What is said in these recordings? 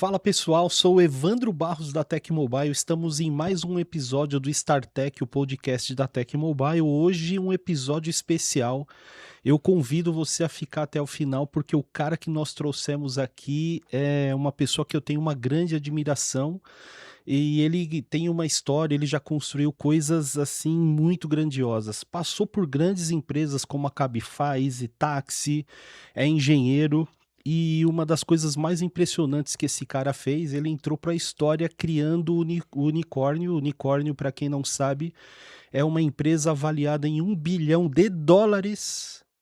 Fala pessoal, sou o Evandro Barros da Tecmobile. Estamos em mais um episódio do StarTech, o podcast da Tecmobile. Hoje um episódio especial. Eu convido você a ficar até o final porque o cara que nós trouxemos aqui é uma pessoa que eu tenho uma grande admiração e ele tem uma história, ele já construiu coisas assim muito grandiosas. Passou por grandes empresas como a Cabify, Easy Táxi, é engenheiro. E uma das coisas mais impressionantes que esse cara fez, ele entrou para a história criando o Unicórnio. O Unicórnio, para quem não sabe, é uma empresa avaliada em US$ 1 bilhão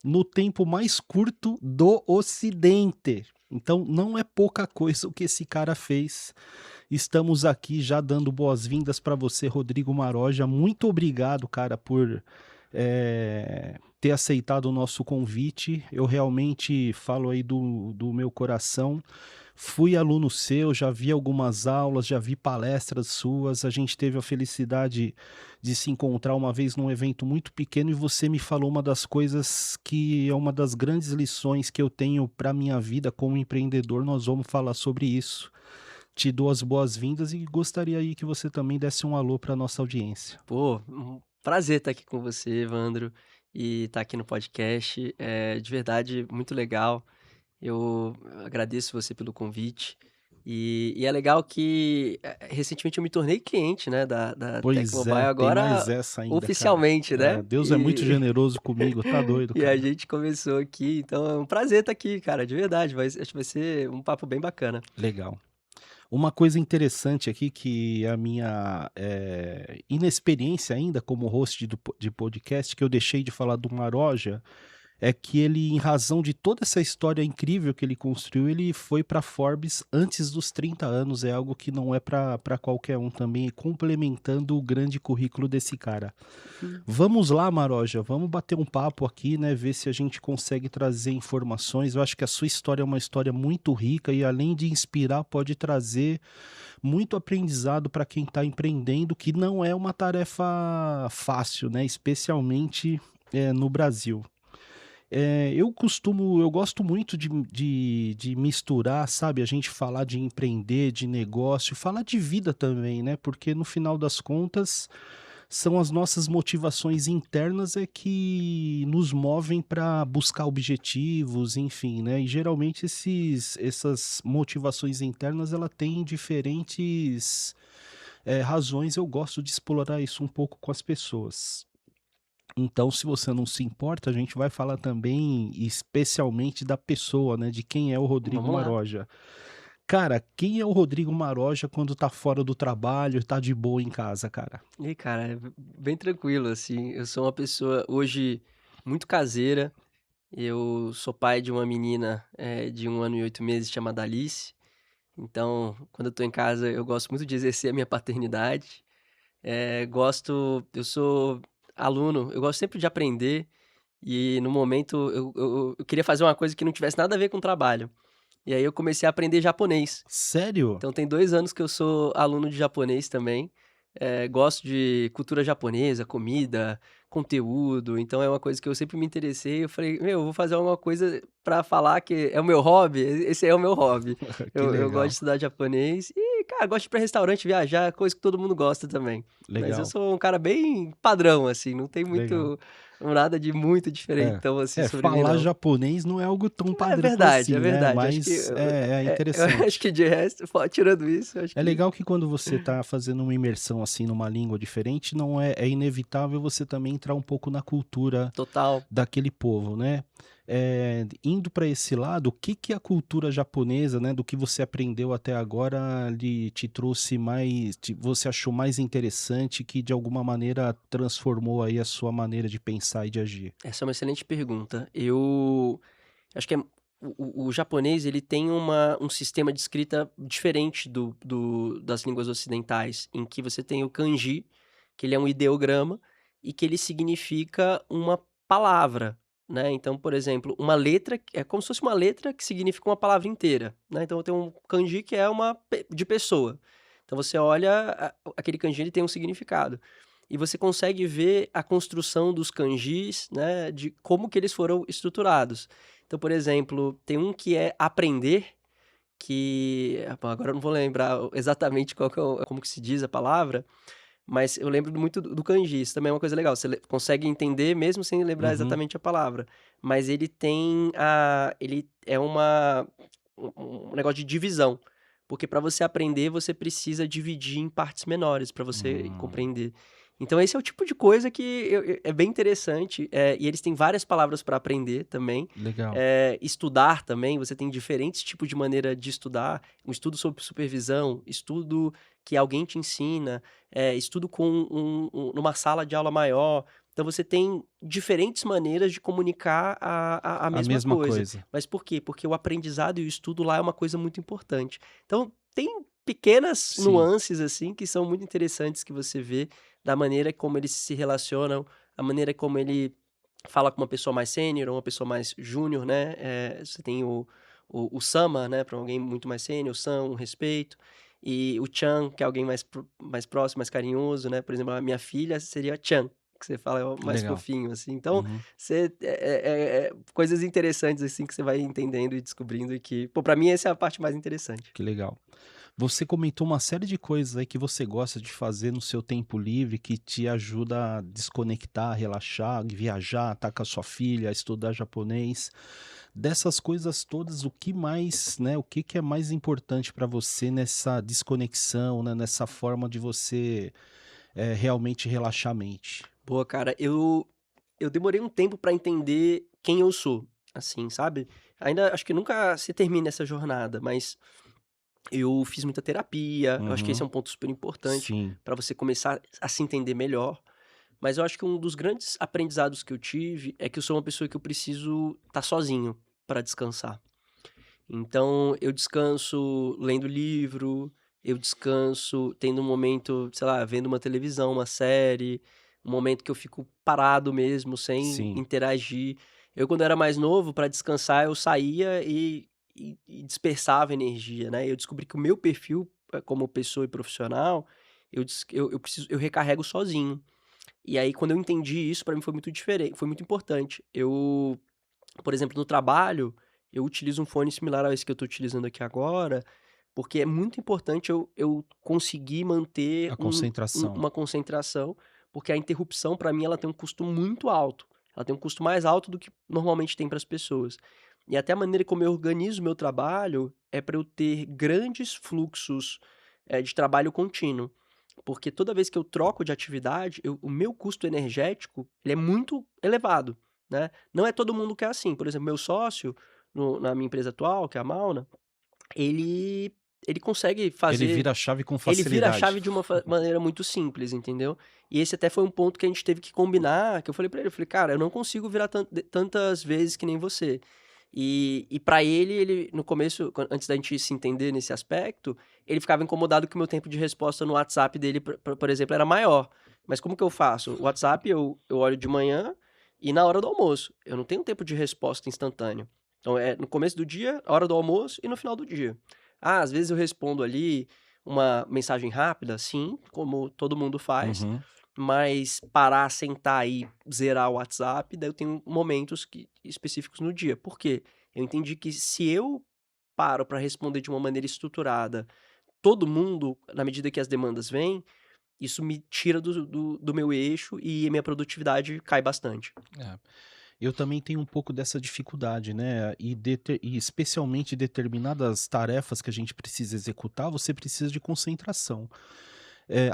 no tempo mais curto do Ocidente. Então, não é pouca coisa o que esse cara fez. Estamos aqui já dando boas-vindas para você, Rodrigo Maroja. Muito obrigado, cara, por ter aceitado o nosso convite. Eu realmente falo aí do meu coração. Fui aluno seu, já vi algumas aulas, já vi palestras suas. A gente teve a felicidade de se encontrar uma vez num evento muito pequeno e você me falou uma das coisas que é uma das grandes lições que eu tenho para minha vida como empreendedor. Nós vamos falar sobre isso. Te dou as boas-vindas e gostaria aí que você também desse um alô para nossa audiência. Pô, um prazer estar aqui com você, Evandro, e estar aqui no podcast. É de verdade muito legal. Eu agradeço você pelo convite. E é legal que recentemente eu me tornei cliente, né, da Pois Tecmobile, é, tem mais agora essa ainda, cara. oficialmente, né? Deus é muito generoso comigo, tá doido, E a cara. gente começou aqui, então é um prazer estar aqui, cara, de verdade. Acho que vai ser um papo bem bacana. Legal. Uma coisa interessante aqui que a minha, inexperiência ainda como host de podcast, que eu deixei de falar do Maroja, é que ele, em razão de toda essa história incrível que ele construiu, ele foi para Forbes antes dos 30 anos, é algo que não é para qualquer um também, complementando o grande currículo desse cara. Hum. Vamos lá, Maroja, vamos bater um papo aqui, né, ver se a gente consegue trazer informações. Eu acho que a sua história é uma história muito rica e além de inspirar, pode trazer muito aprendizado para quem está empreendendo, que não é uma tarefa fácil, né, especialmente, no Brasil. Eu gosto muito de misturar, sabe, a gente falar de empreender, de negócio, falar de vida também, né, porque no final das contas, são as nossas motivações internas é que nos movem para buscar objetivos, enfim, né, e geralmente essas motivações internas ela tem diferentes, razões, eu gosto de explorar isso um pouco com as pessoas. Então, se você não se importa, a gente vai falar também especialmente da pessoa, né, de quem é o Rodrigo Vamos lá. Maroja. Cara, quem é o Rodrigo Maroja quando tá fora do trabalho, tá de boa em casa, cara? E cara, é bem tranquilo, assim. Eu sou uma pessoa hoje muito caseira. Eu sou pai de uma menina, de 1 ano e 8 meses chamada Alice. Então, quando eu tô em casa, eu gosto muito de exercer a minha paternidade. Eu sou aluno, eu gosto sempre de aprender e no momento eu queria fazer uma coisa que não tivesse nada a ver com trabalho. E aí eu comecei a aprender japonês. Sério? Então tem 2 anos que eu sou aluno de japonês também. Gosto de cultura japonesa, comida, conteúdo, então é uma coisa que eu sempre me interessei. Eu falei: "Meu, eu vou fazer alguma coisa pra falar que é o meu hobby, esse é o meu hobby". Que Eu gosto de legal, estudar japonês e, cara, gosto de ir pra restaurante, viajar, coisa que todo mundo gosta também. Mas eu legal, sou um cara bem padrão, assim, não tem legal. muito nada de muito É, diferentão, assim, sobre mim falar não. japonês não é algo tão padrão É assim, né, verdade. Acho que mas é eu acho interessante. que de resto, tirando isso, eu acho É que legal que quando você está fazendo uma imersão, assim, numa língua diferente, não é inevitável você também entrar um pouco na cultura total. daquele povo, né. Indo para esse lado, o que que a cultura japonesa, né, do que você aprendeu até agora, lhe te trouxe mais você achou mais interessante, que de alguma maneira transformou aí a sua maneira de pensar e de agir? Essa é uma excelente pergunta. Eu acho que o japonês, ele tem um sistema de escrita diferente das línguas ocidentais, em que você tem o kanji, que ele é um ideograma, e que ele significa uma palavra, né. Então, por exemplo, uma letra é como se fosse uma letra que significa uma palavra inteira, né. Então tem um kanji que é uma de pessoa. Então você olha aquele kanji, ele tem um significado. E você consegue ver a construção dos kanjis, né, de como que eles foram estruturados. Então, por exemplo, tem um que é aprender, que bom, agora eu não vou lembrar exatamente qual que é o como que se diz a palavra, mas eu lembro muito do kanji, isso também é uma coisa legal, você consegue entender mesmo sem lembrar Uhum. exatamente a palavra, mas ele é um negócio de divisão, porque para você aprender, você precisa dividir em partes menores para você Hum, compreender. Então esse é o tipo de coisa que é bem interessante, e eles têm várias palavras para aprender também. legal. Estudar também, você tem diferentes tipos de maneira de estudar, um estudo sob supervisão, estudo que alguém te ensina, estudo com numa sala de aula maior. Então você tem diferentes maneiras de comunicar a A mesma mesma coisa. coisa. Mas por quê? Porque o aprendizado e o estudo lá é uma coisa muito importante. Então tem pequenas Sim. nuances, assim, que são muito interessantes que você vê da maneira como eles se relacionam, a maneira como ele fala com uma pessoa mais sênior ou uma pessoa mais júnior, né, você tem o sama, né, para alguém muito mais sênior, o san, um respeito, e o chan, que é alguém mais próximo, mais carinhoso, né, por exemplo, a minha filha seria chan, que você fala é o mais Legal. fofinho, assim. Então, Uhum. você coisas interessantes, assim, que você vai entendendo e descobrindo e que, pô, pra mim essa é a parte mais interessante. Que legal. Você comentou uma série de coisas aí que você gosta de fazer no seu tempo livre, que te ajuda a desconectar, relaxar, viajar, estar com a sua filha, estudar japonês. Dessas coisas todas, o que mais, né, o que que é mais importante para você nessa desconexão, né, nessa forma de você, realmente relaxar a mente? Boa, cara, eu demorei um tempo pra entender quem eu sou, assim, sabe. Ainda acho que nunca se termina essa jornada, mas eu fiz muita terapia, eu acho que esse é Uhum. um ponto super importante Sim. pra você começar a se entender melhor, mas eu acho que um dos grandes aprendizados que eu tive é que eu sou uma pessoa que eu preciso estar sozinho pra descansar. Então eu descanso lendo livro, eu descanso tendo um momento, sei lá, vendo uma televisão, uma série, um momento que eu fico parado mesmo, sem Sim. interagir. Eu, quando era mais novo, para descansar, eu saía e dispersava energia, né. Eu descobri que o meu perfil, como pessoa e profissional, eu recarrego sozinho. E aí, quando eu entendi isso, para mim foi muito diferente, foi muito importante. Por exemplo, no trabalho, eu utilizo um fone similar a esse que eu estou utilizando aqui agora, porque é muito importante eu conseguir manter A concentração. uma concentração, porque a interrupção para mim ela tem um custo muito alto. Ela tem um custo mais alto do que normalmente tem para as pessoas. E até a maneira como eu organizo o meu trabalho é para eu ter grandes fluxos, de trabalho contínuo. Porque toda vez que eu troco de atividade, o meu custo energético, ele é muito elevado, né. Não é todo mundo que é assim, por exemplo, meu sócio na minha empresa atual, que é a Mauna, ele ele consegue Ele fazer vira a chave com ele vira a facilidade. chave de uma maneira muito simples, entendeu. E esse até foi um ponto que a gente teve que combinar, que eu falei pra ele, eu falei: "Cara, eu não consigo virar tantas vezes que nem você". E pra ele no começo, antes da gente se entender nesse aspecto, ele ficava incomodado que o meu tempo de resposta no WhatsApp dele, por exemplo, era maior. Mas como que eu faço? O WhatsApp eu olho de manhã e na hora do almoço. Eu não tenho tempo de resposta instantâneo. Então é no começo do dia, hora do almoço e no final do dia. Ah, às vezes eu respondo ali uma mensagem rápida, sim, como todo mundo faz, Uhum. mas parar, sentar e zerar o WhatsApp, daí eu tenho momentos específicos no dia. Por quê? Eu entendi que se eu paro para responder de uma maneira estruturada, todo mundo, na medida que as demandas vêm, isso me tira do meu eixo e a minha produtividade cai bastante. É. Eu também tenho um pouco dessa dificuldade, né, e especialmente determinadas tarefas que a gente precisa executar, você precisa de concentração.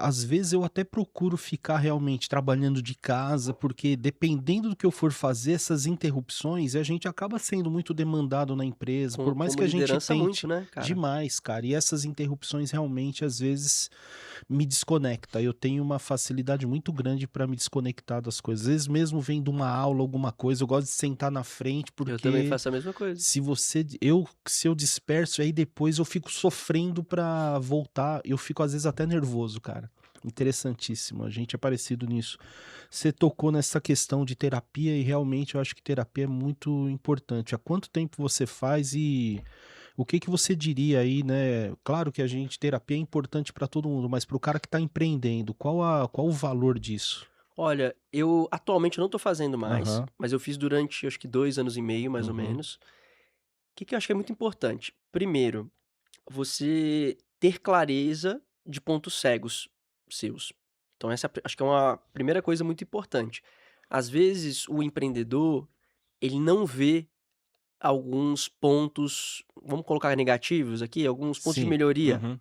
Às vezes eu até procuro ficar realmente trabalhando de casa, porque dependendo do que eu for fazer, essas interrupções, a gente acaba sendo muito demandado na empresa, por mais Como que a gente liderança muito, tente né, cara? demais, cara, e essas interrupções realmente às vezes me desconecta. Eu tenho uma facilidade muito grande para me desconectar das coisas. Às vezes mesmo vendo uma aula, alguma coisa, eu gosto de sentar na frente, Eu também porque faço a mesma coisa. se eu disperso, aí depois eu fico sofrendo pra voltar, eu fico às vezes até nervoso, cara. Interessantíssimo, a gente é parecido nisso. Você tocou nessa questão de terapia e realmente eu acho que terapia é muito importante. Há quanto tempo você faz e o que que você diria aí, né, claro que a gente terapia é importante para todo mundo, mas para o cara que está empreendendo, qual o valor disso? Olha, eu atualmente não tô fazendo mais, Aham, mas eu fiz durante acho que 2 anos e meio, mais ou uhum, menos. O que que eu acho que é muito importante? Primeiro, você ter clareza de pontos cegos seus. Então essa acho que é uma primeira coisa muito importante. Às vezes o empreendedor, ele não vê alguns pontos, vamos colocar negativos aqui, alguns pontos de Sim. melhoria Uhum.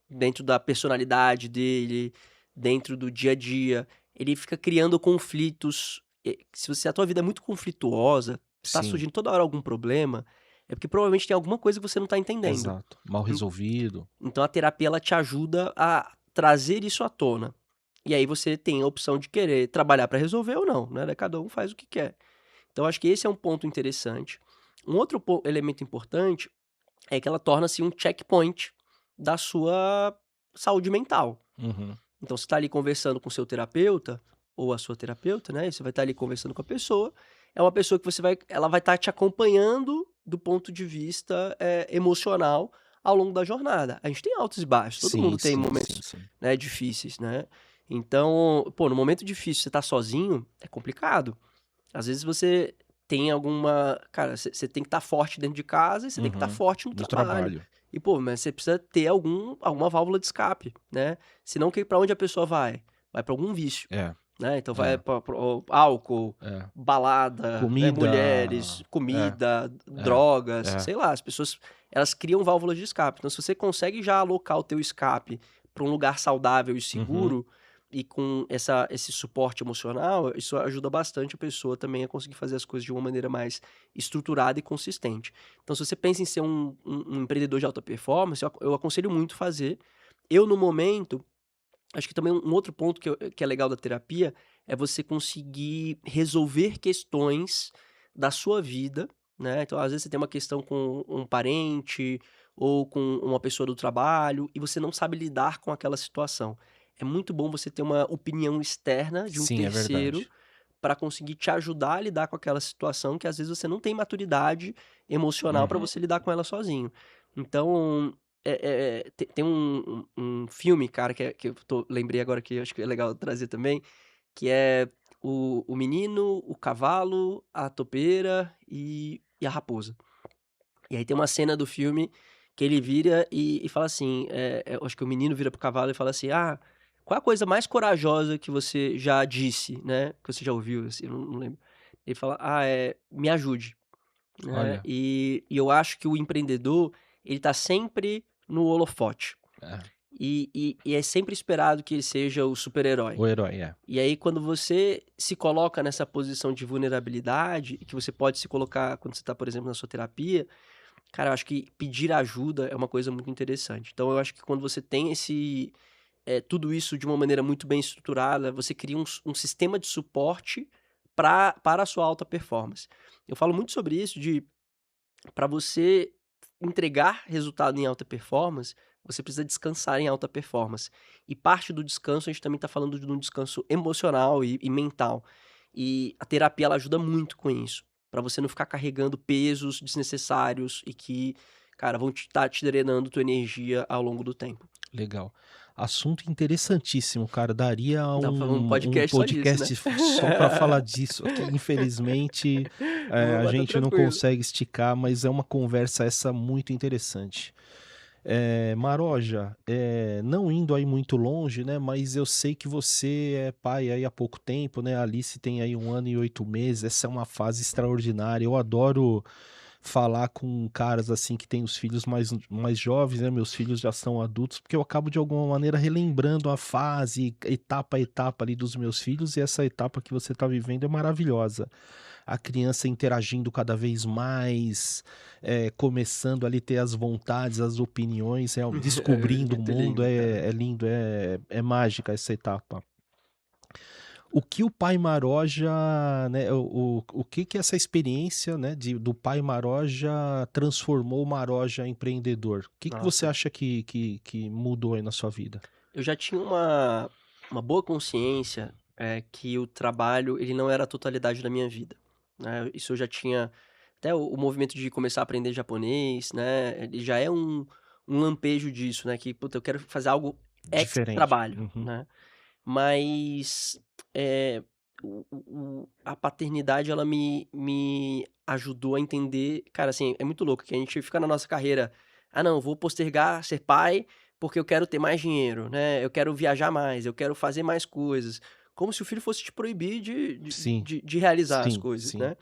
dentro da personalidade dele, dentro do dia a dia. Ele fica criando conflitos. Se a tua vida é muito conflituosa, tá Sim, surgindo toda hora algum problema, é porque provavelmente tem alguma coisa que você não tá entendendo. exato. Mal En resolvido. então a terapia ela te ajuda a trazer isso à tona. E aí você tem a opção de querer trabalhar para resolver ou não, né, cada um faz o que quer. Então acho que esse é um ponto interessante. Um outro elemento importante é que ela torna-se um checkpoint da sua saúde mental. Uhum. Então você está ali conversando com o seu terapeuta, ou a sua terapeuta, né, e você vai estar ali conversando com a pessoa, é uma pessoa que ela vai estar te acompanhando do ponto de vista, emocional ao longo da jornada. A gente tem altos e baixos, todo Sim, mundo tem sim, sim, momentos, sim. né, difíceis, né. Então, pô, no momento difícil você tá sozinho, é complicado. Às vezes você tem alguma cara, você tem que estar forte dentro de casa e você tem que estar Uhum. forte no No trabalho. trabalho. E, pô, mas você precisa ter alguma válvula de escape, né. Senão que pra onde a pessoa vai? Vai pra algum vício, É, né, então vai é, pra o álcool, é. balada, né, mulheres, Comida. É, comida, é, drogas, é. sei lá, as pessoas elas criam válvulas de escape. Então se você consegue já alocar o teu escape pra um lugar saudável e Uhum. seguro, e com esse suporte emocional, isso ajuda bastante a pessoa também a conseguir fazer as coisas de uma maneira mais estruturada e consistente. Então, se você pensa em ser um empreendedor de alta performance, eu aconselho muito fazer. Eu, no momento, acho que também um outro ponto que é legal da terapia é você conseguir resolver questões da sua vida, né? Então, às vezes, você tem uma questão com um parente ou com uma pessoa do trabalho e você não sabe lidar com aquela situação. É muito bom você ter uma opinião externa de um Sim, é terceiro verdade. para conseguir te ajudar a lidar com aquela situação que às vezes você não tem maturidade emocional para Uhum. você lidar com ela sozinho. Então, tem um filme, cara, que eu lembrei agora que eu acho que é legal trazer também, que é o menino, o cavalo, a topeira e a raposa. E aí tem uma cena do filme que ele vira e fala assim, eu acho que o menino vira pro cavalo e fala assim: "Ah, qual é a coisa mais corajosa que você já disse, né, que você já ouviu?", assim, eu não lembro. Ele fala: "Ah, me ajude", né. Olha, E eu acho que o empreendedor, ele tá sempre no holofote. é, E é sempre esperado que ele seja o super-herói. o herói, é. E aí quando você se coloca nessa posição de vulnerabilidade, e que você pode se colocar quando você está, por exemplo, na sua terapia, cara, eu acho que pedir ajuda é uma coisa muito interessante. Então eu acho que quando você tem tudo isso de uma maneira muito bem estruturada, você cria um sistema de suporte para a sua alta performance. Eu falo muito sobre isso de para você entregar resultado em alta performance, você precisa descansar em alta performance. E parte do descanso, a gente também está falando de um descanso emocional e mental. E a terapia ela ajuda muito com isso, para você não ficar carregando pesos desnecessários e que, cara, vão te drenando tua energia ao longo do tempo. Legal. Assunto interessantíssimo, cara. Daria Dá pra fazer um um podcast só disso, né? podcast só para falar disso aqui. Infelizmente, a Mas tá gente não tranquilo. consegue esticar, mas é uma conversa essa muito interessante. Maroja, não indo aí muito longe, né, mas eu sei que você é pai aí há pouco tempo, né, a Alice tem aí 1 ano e 8 meses, essa é uma fase extraordinária. Eu adoro falar com caras, assim, que têm os filhos mais jovens, né, meus filhos já são adultos, porque eu acabo de alguma maneira relembrando a fase, etapa a etapa ali dos meus filhos, e essa etapa que você está vivendo é maravilhosa. A criança interagindo cada vez mais, começando ali ter as vontades, as opiniões, É descobrindo o muito mundo, lindo, cara. é lindo, é mágica essa etapa. O que o pai Maroja, né, o que que essa experiência, né, do pai Maroja transformou o Maroja empreendedor? O que que você Nossa. acha que mudou aí na sua vida? Eu já tinha uma boa consciência, que o trabalho, ele não era a totalidade da minha vida, né. Isso eu já tinha até o movimento de começar a aprender japonês, né, ele já é um lampejo disso, né, que: "Puta, eu quero fazer algo ex Diferente. trabalho", Uhum. né. Mas, eh, a paternidade ela me ajudou a entender cara, assim, é muito louco que a gente fica na nossa carreira ah, não, vou postergar ser pai porque eu quero ter mais dinheiro, né? Eu quero viajar mais, eu quero fazer mais coisas. Como se o filho fosse te proibir Sim, de realizar as sim, coisas, sim. né?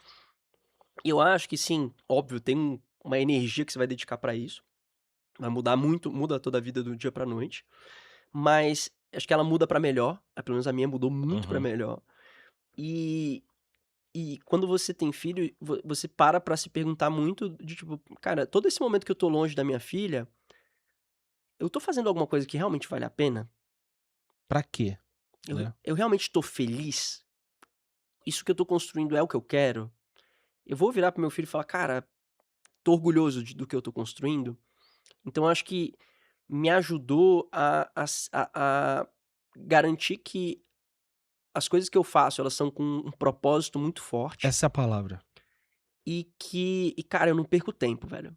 E eu acho que sim, óbvio, tem uma energia que você vai dedicar pra isso. Vai mudar muito, muda toda a vida do dia pra noite. Mas acho que ela muda pra melhor. Pelo menos a minha mudou muito pra Uhum. melhor. E, e quando você tem filho, você para pra se perguntar muito de tipo, cara, todo esse momento que eu tô longe da minha filha, eu tô fazendo alguma coisa que realmente vale a pena? Pra quê, Eu, né? eu realmente tô feliz? Isso que eu tô construindo é o que eu quero? Eu vou virar pro meu filho e falar, cara, tô orgulhoso do que eu tô construindo? Então eu acho que me ajudou a garantir que as coisas que eu faço, elas são com um propósito muito forte Essa é a palavra. cara, eu não perco tempo, velho.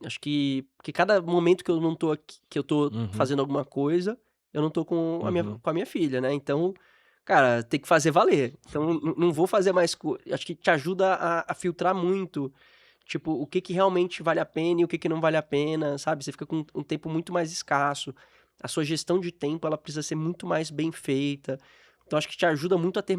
Acho que cada momento que eu não tô aqui, que eu tô Uhum, fazendo alguma coisa, eu não tô uhum. com a minha filha, né. Então, cara, tem que fazer valer. Então não vou fazer mais acho que te ajuda a filtrar muito, tipo, o que que realmente vale a pena e o que que não vale a pena, sabe. Você fica com um tempo muito mais escasso. A sua gestão de tempo, ela precisa ser muito mais bem feita. Então acho que te ajuda muito a ter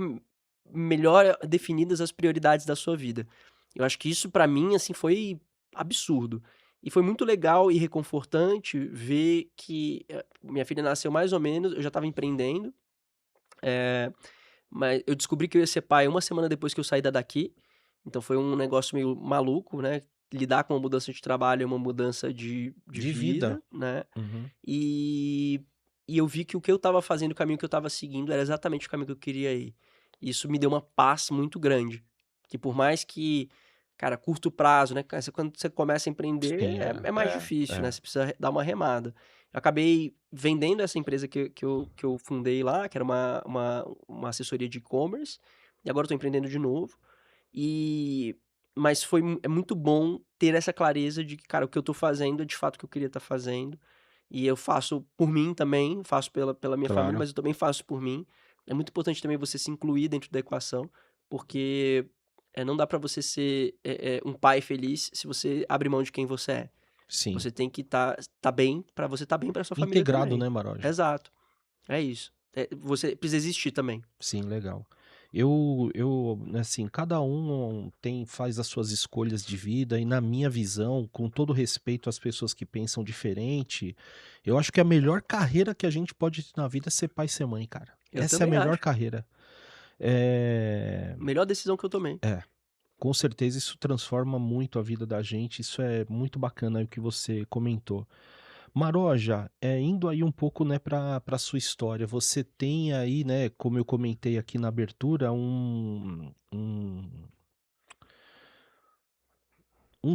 melhor definidas as prioridades da sua vida. Eu acho que isso pra mim, assim, foi absurdo. E foi muito legal e reconfortante ver que, minha filha nasceu mais ou menos, eu já estava empreendendo, eh, mas eu descobri que eu ia ser pai uma semana depois que eu saí da daqui, então foi um negócio meio maluco, né, lidar com uma mudança de trabalho é uma mudança de De vida. vida, né, Uhum. e e eu vi que o que eu estava fazendo, o caminho que eu estava seguindo era exatamente o caminho que eu queria ir. Isso me deu uma paz muito grande, que por mais que, cara, curto prazo, né, cara, quando você começa a empreender Sim, é mais difícil, né, você precisa dar uma remada. Eu acabei vendendo essa empresa que eu fundei lá, que era uma assessoria de e-commerce, e agora eu tô empreendendo de novo. E mas é muito bom ter essa clareza de que, cara, o que eu tô fazendo é de fato o que eu queria estar fazendo, e eu faço por mim também, faço pela minha família, claro. mas eu também faço por mim. É muito importante também você se incluir dentro da equação, porque, não dá pra você ser, um pai feliz se você abre mão de quem você é. Sim. Você tem que tá bem pra você estar bem pra sua família Integrado, também. né, Maroja? Exato, é isso. Você precisa existir também. Sim, legal. Eu, assim, cada um faz as suas escolhas de vida e na minha visão, com todo respeito às pessoas que pensam diferente, eu acho que a melhor carreira que a gente pode ter na vida é ser pai e ser mãe, cara. Eu Essa é a também melhor acho. carreira. Eh, Melhor decisão que eu tomei. é, com certeza isso transforma muito a vida da gente, isso é muito bacana aí o que você comentou. Maroja, indo aí um pouco, né, para sua história, você tem aí, né, como eu comentei aqui na abertura, um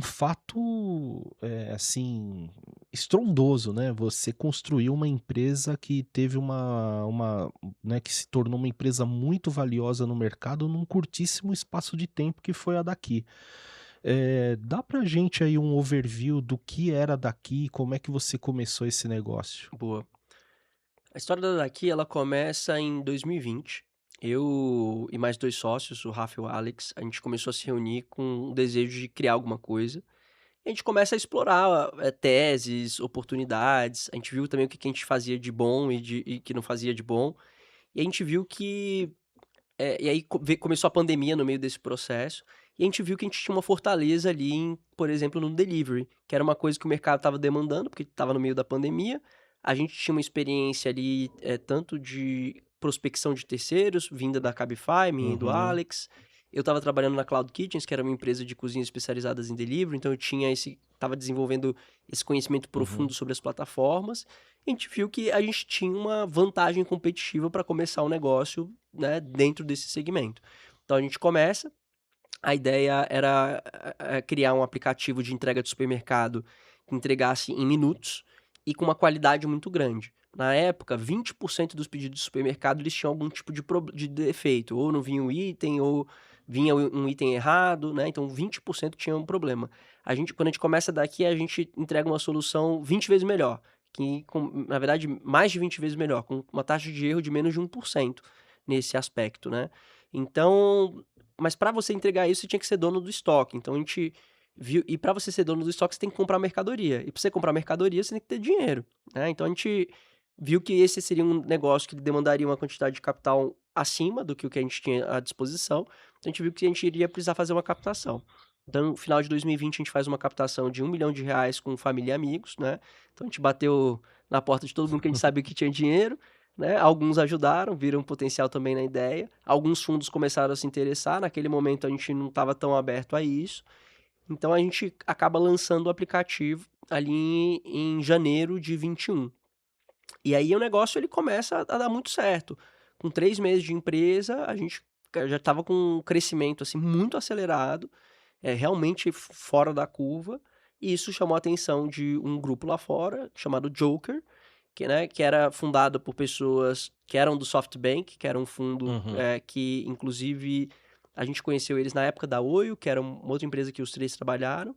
fato, assim, estrondoso, né, você construiu uma empresa que teve né, que se tornou uma empresa muito valiosa no mercado num curtíssimo espaço de tempo que foi a Daqui. Dá pra gente aí um overview do que era a Daqui, como é que você começou esse negócio? Boa. A história da Daqui, ela começa em 2020. Eu e mais 2 sócios, o Rafa e o Alex, a gente começou a se reunir com o desejo de criar alguma coisa. A gente começa a explorar, teses, oportunidades. A gente viu também o que que a gente fazia de bom e que não fazia de bom. E a gente viu que e aí começou a pandemia no meio desse processo, e a gente viu que a gente tinha uma fortaleza ali em, por exemplo, no delivery, que era uma coisa que o mercado estava demandando, porque estava no meio da pandemia. A gente tinha uma experiência ali, tanto de prospecção de terceiros, vinda da Cabify, minha e do Uhum, Alex. Eu estava trabalhando na Cloud Kitchens, que era uma empresa de cozinhas especializadas em delivery, então eu tinha estava desenvolvendo esse conhecimento profundo uhum. sobre as plataformas. A gente viu que a gente tinha uma vantagem competitiva para começar um negócio, né, dentro desse segmento. Então a gente começa, a ideia era criar um aplicativo de entrega de supermercado que entregasse em minutos e com uma qualidade muito grande. Na época, 20% dos pedidos de supermercado eles tinham algum tipo de defeito, ou não vinha um item, ou vinha um item errado, né? Então 20% tinha um problema. Quando a gente começa daqui, a gente entrega uma solução 20 vezes melhor, na verdade, mais de 20 vezes melhor, com uma taxa de erro de menos de 1% nesse aspecto, né? Então, mas para você entregar isso, você tinha que ser dono do estoque. Então viu, e para você ser dono do estoque, você tem que comprar mercadoria. E para você comprar mercadoria, você tem que ter dinheiro, né? Então a gente viu que esse seria um negócio que demandaria uma quantidade de capital acima do que o que a gente tinha à disposição. Então a gente viu que a gente iria precisar fazer uma captação. Então, no final de 2020, a gente faz uma captação de R$ 1 milhão com família e amigos, né? Então a gente bateu na porta de todo mundo que a gente sabia que tinha dinheiro, né? Alguns ajudaram, viram potencial também na ideia. Alguns fundos começaram a se interessar. Naquele momento a gente não estava tão aberto a isso. Então a gente acaba lançando o aplicativo ali em janeiro de 21. E aí o negócio ele começa a dar muito certo. Com 3 meses de empresa, a gente já estava com um crescimento assim muito acelerado, realmente fora da curva. E isso chamou a atenção de um grupo lá fora chamado Joker, que, né, que era fundado por pessoas que eram do SoftBank, que era um fundo Uhum. que inclusive a gente conheceu eles na época da Oio, que era uma outra empresa que os três trabalharam.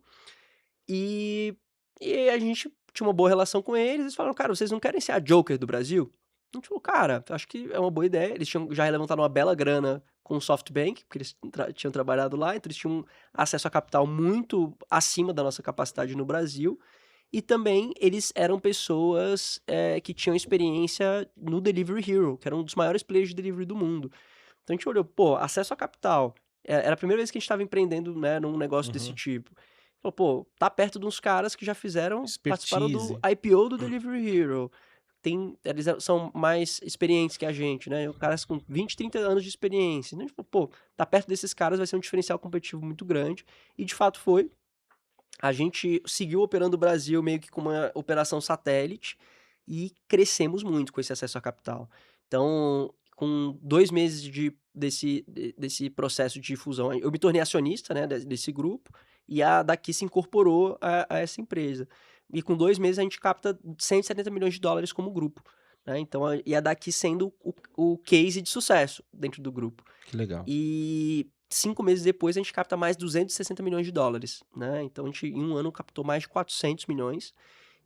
E, e a gente tinha uma boa relação com eles. Eles falaram, cara, vocês não querem ser a Joker do Brasil? A gente falou, cara, acho que é uma boa ideia. Eles tinham já levantaram uma bela grana com o SoftBank, porque eles tinham trabalhado lá, então eles tinham acesso a capital muito acima da nossa capacidade no Brasil. E também eles eram pessoas que tinham experiência no Delivery Hero, que era um dos maiores players de delivery do mundo. Então a gente olhou, pô, acesso a capital. Era a primeira vez que a gente estava empreendendo, né, num negócio desse Uhum. tipo. Falou, pô, tá perto de uns caras que já participaram do Expertise. IPO do Delivery Hero. Eles são mais experientes que a gente, né? Caras com 20, 30 anos de experiência. Então a gente falou, pô, tá perto desses caras vai ser um diferencial competitivo muito grande. E de fato foi. A gente seguiu operando o Brasil meio que com uma operação satélite e crescemos muito com esse acesso a capital. Então, com 2 meses desse processo de fusão, eu me tornei acionista, né, desse grupo, e a Daqui se incorporou a essa empresa. E com 2 meses a gente capta US$ 170 milhões como grupo, né? Então, e a Daqui sendo o case de sucesso dentro do grupo. Que legal. E 5 meses depois a gente capta mais US$ 260 milhões, né? Então a gente em um ano captou mais de 400 milhões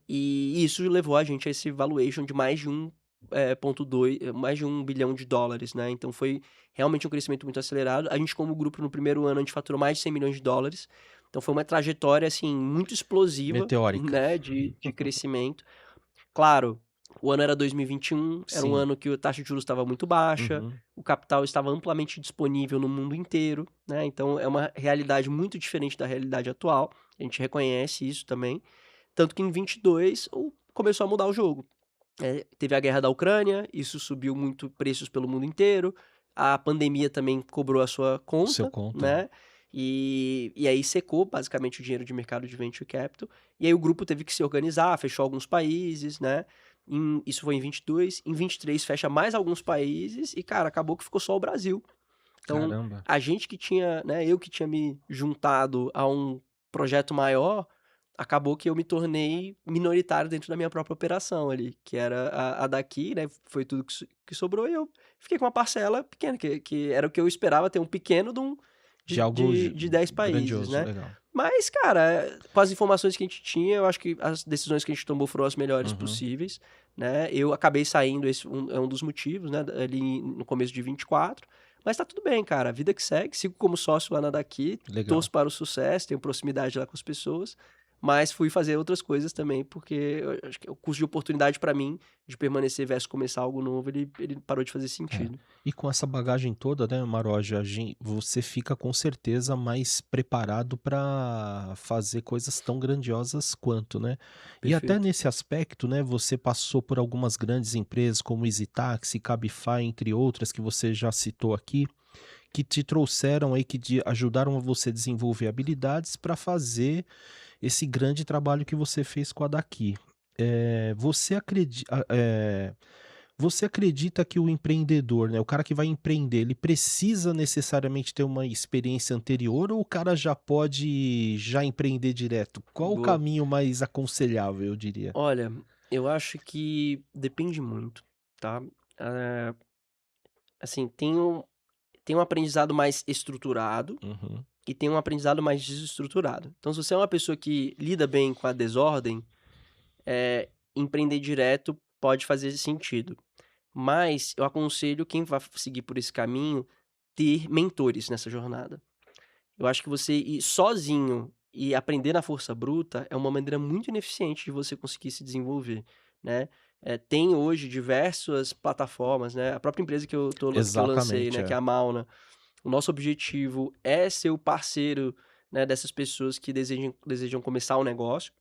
e isso levou a gente a esse valuation de mais de 1,2, mais de US$ 1 bilhão, né? Então foi realmente um crescimento muito acelerado. A gente como grupo no primeiro ano a gente faturou mais de US$ 100 milhões. Então foi uma trajetória assim muito explosiva, Meteórica. né, de crescimento. Claro, o ano era 2021, era um Sim. ano que a taxa de juros estava muito baixa, Uhum. o capital estava amplamente disponível no mundo inteiro, né? Então é uma realidade muito diferente da realidade atual. A gente reconhece isso também. Tanto que em 22 começou a mudar o jogo. Teve a guerra da Ucrânia, isso subiu muito preços pelo mundo inteiro. A pandemia também cobrou a sua O seu conta, conta. né? E aí secou basicamente o dinheiro de mercado de venture capital. E aí o grupo teve que se organizar, fechou alguns países, né? Isso foi em 22. Em 23 fecha mais alguns países e, cara, acabou que ficou só o Brasil. Então, Caramba. a gente que tinha, né? Eu que tinha me juntado a um projeto maior, acabou que eu me tornei minoritário dentro da minha própria operação ali, que era a Daqui, né? Foi tudo que sobrou e eu fiquei com uma parcela pequena, que era o que eu esperava ter um pequeno De algo de 10 países, grandioso, né? legal. Mas, cara, com as informações que a gente tinha, eu acho que as decisões que a gente tomou foram as melhores Uhum. possíveis, né? Eu acabei saindo, esse é um dos motivos, né? Ali no começo de 24. Mas tá tudo bem, cara. A vida que segue. Sigo como sócio lá na Daqui. Legal. Torço para o sucesso, tenho proximidade lá com as pessoas. Mas fui fazer outras coisas também, porque eu acho que o custo de oportunidade para mim, de permanecer versus começar algo novo, ele parou de fazer É. sentido. E com essa bagagem toda, né, Maroja, você fica com certeza mais preparado para fazer coisas tão grandiosas quanto, né? E até Perfeito. nesse aspecto, né, você passou por algumas grandes empresas como EasyTaxi, Cabify, entre outras que você já citou aqui, que te trouxeram aí, que ajudaram a você a desenvolver habilidades para fazer esse grande trabalho que você fez com a Daqui. Você acredita que o empreendedor, né, o cara que vai empreender, ele precisa necessariamente ter uma experiência anterior ou o cara já pode já empreender direto? Qual o Boa. caminho mais aconselhável, eu diria? Olha, eu acho que depende muito, tá? Eh, assim, tem um aprendizado mais estruturado Uhum. e tem um aprendizado mais desestruturado. Então, se você é uma pessoa que lida bem com a desordem, empreender direto pode fazer sentido. Mas eu aconselho quem vai seguir por esse caminho ter mentores nessa jornada. Eu acho que você ir sozinho e aprender na força bruta é uma maneira muito ineficiente de você conseguir se desenvolver, né. Tem hoje diversas plataformas, né, a própria empresa que eu lancei, Exatamente, né, que é é. a Mauna, o nosso objetivo é ser o parceiro, né, dessas pessoas que desejam começar um negócio.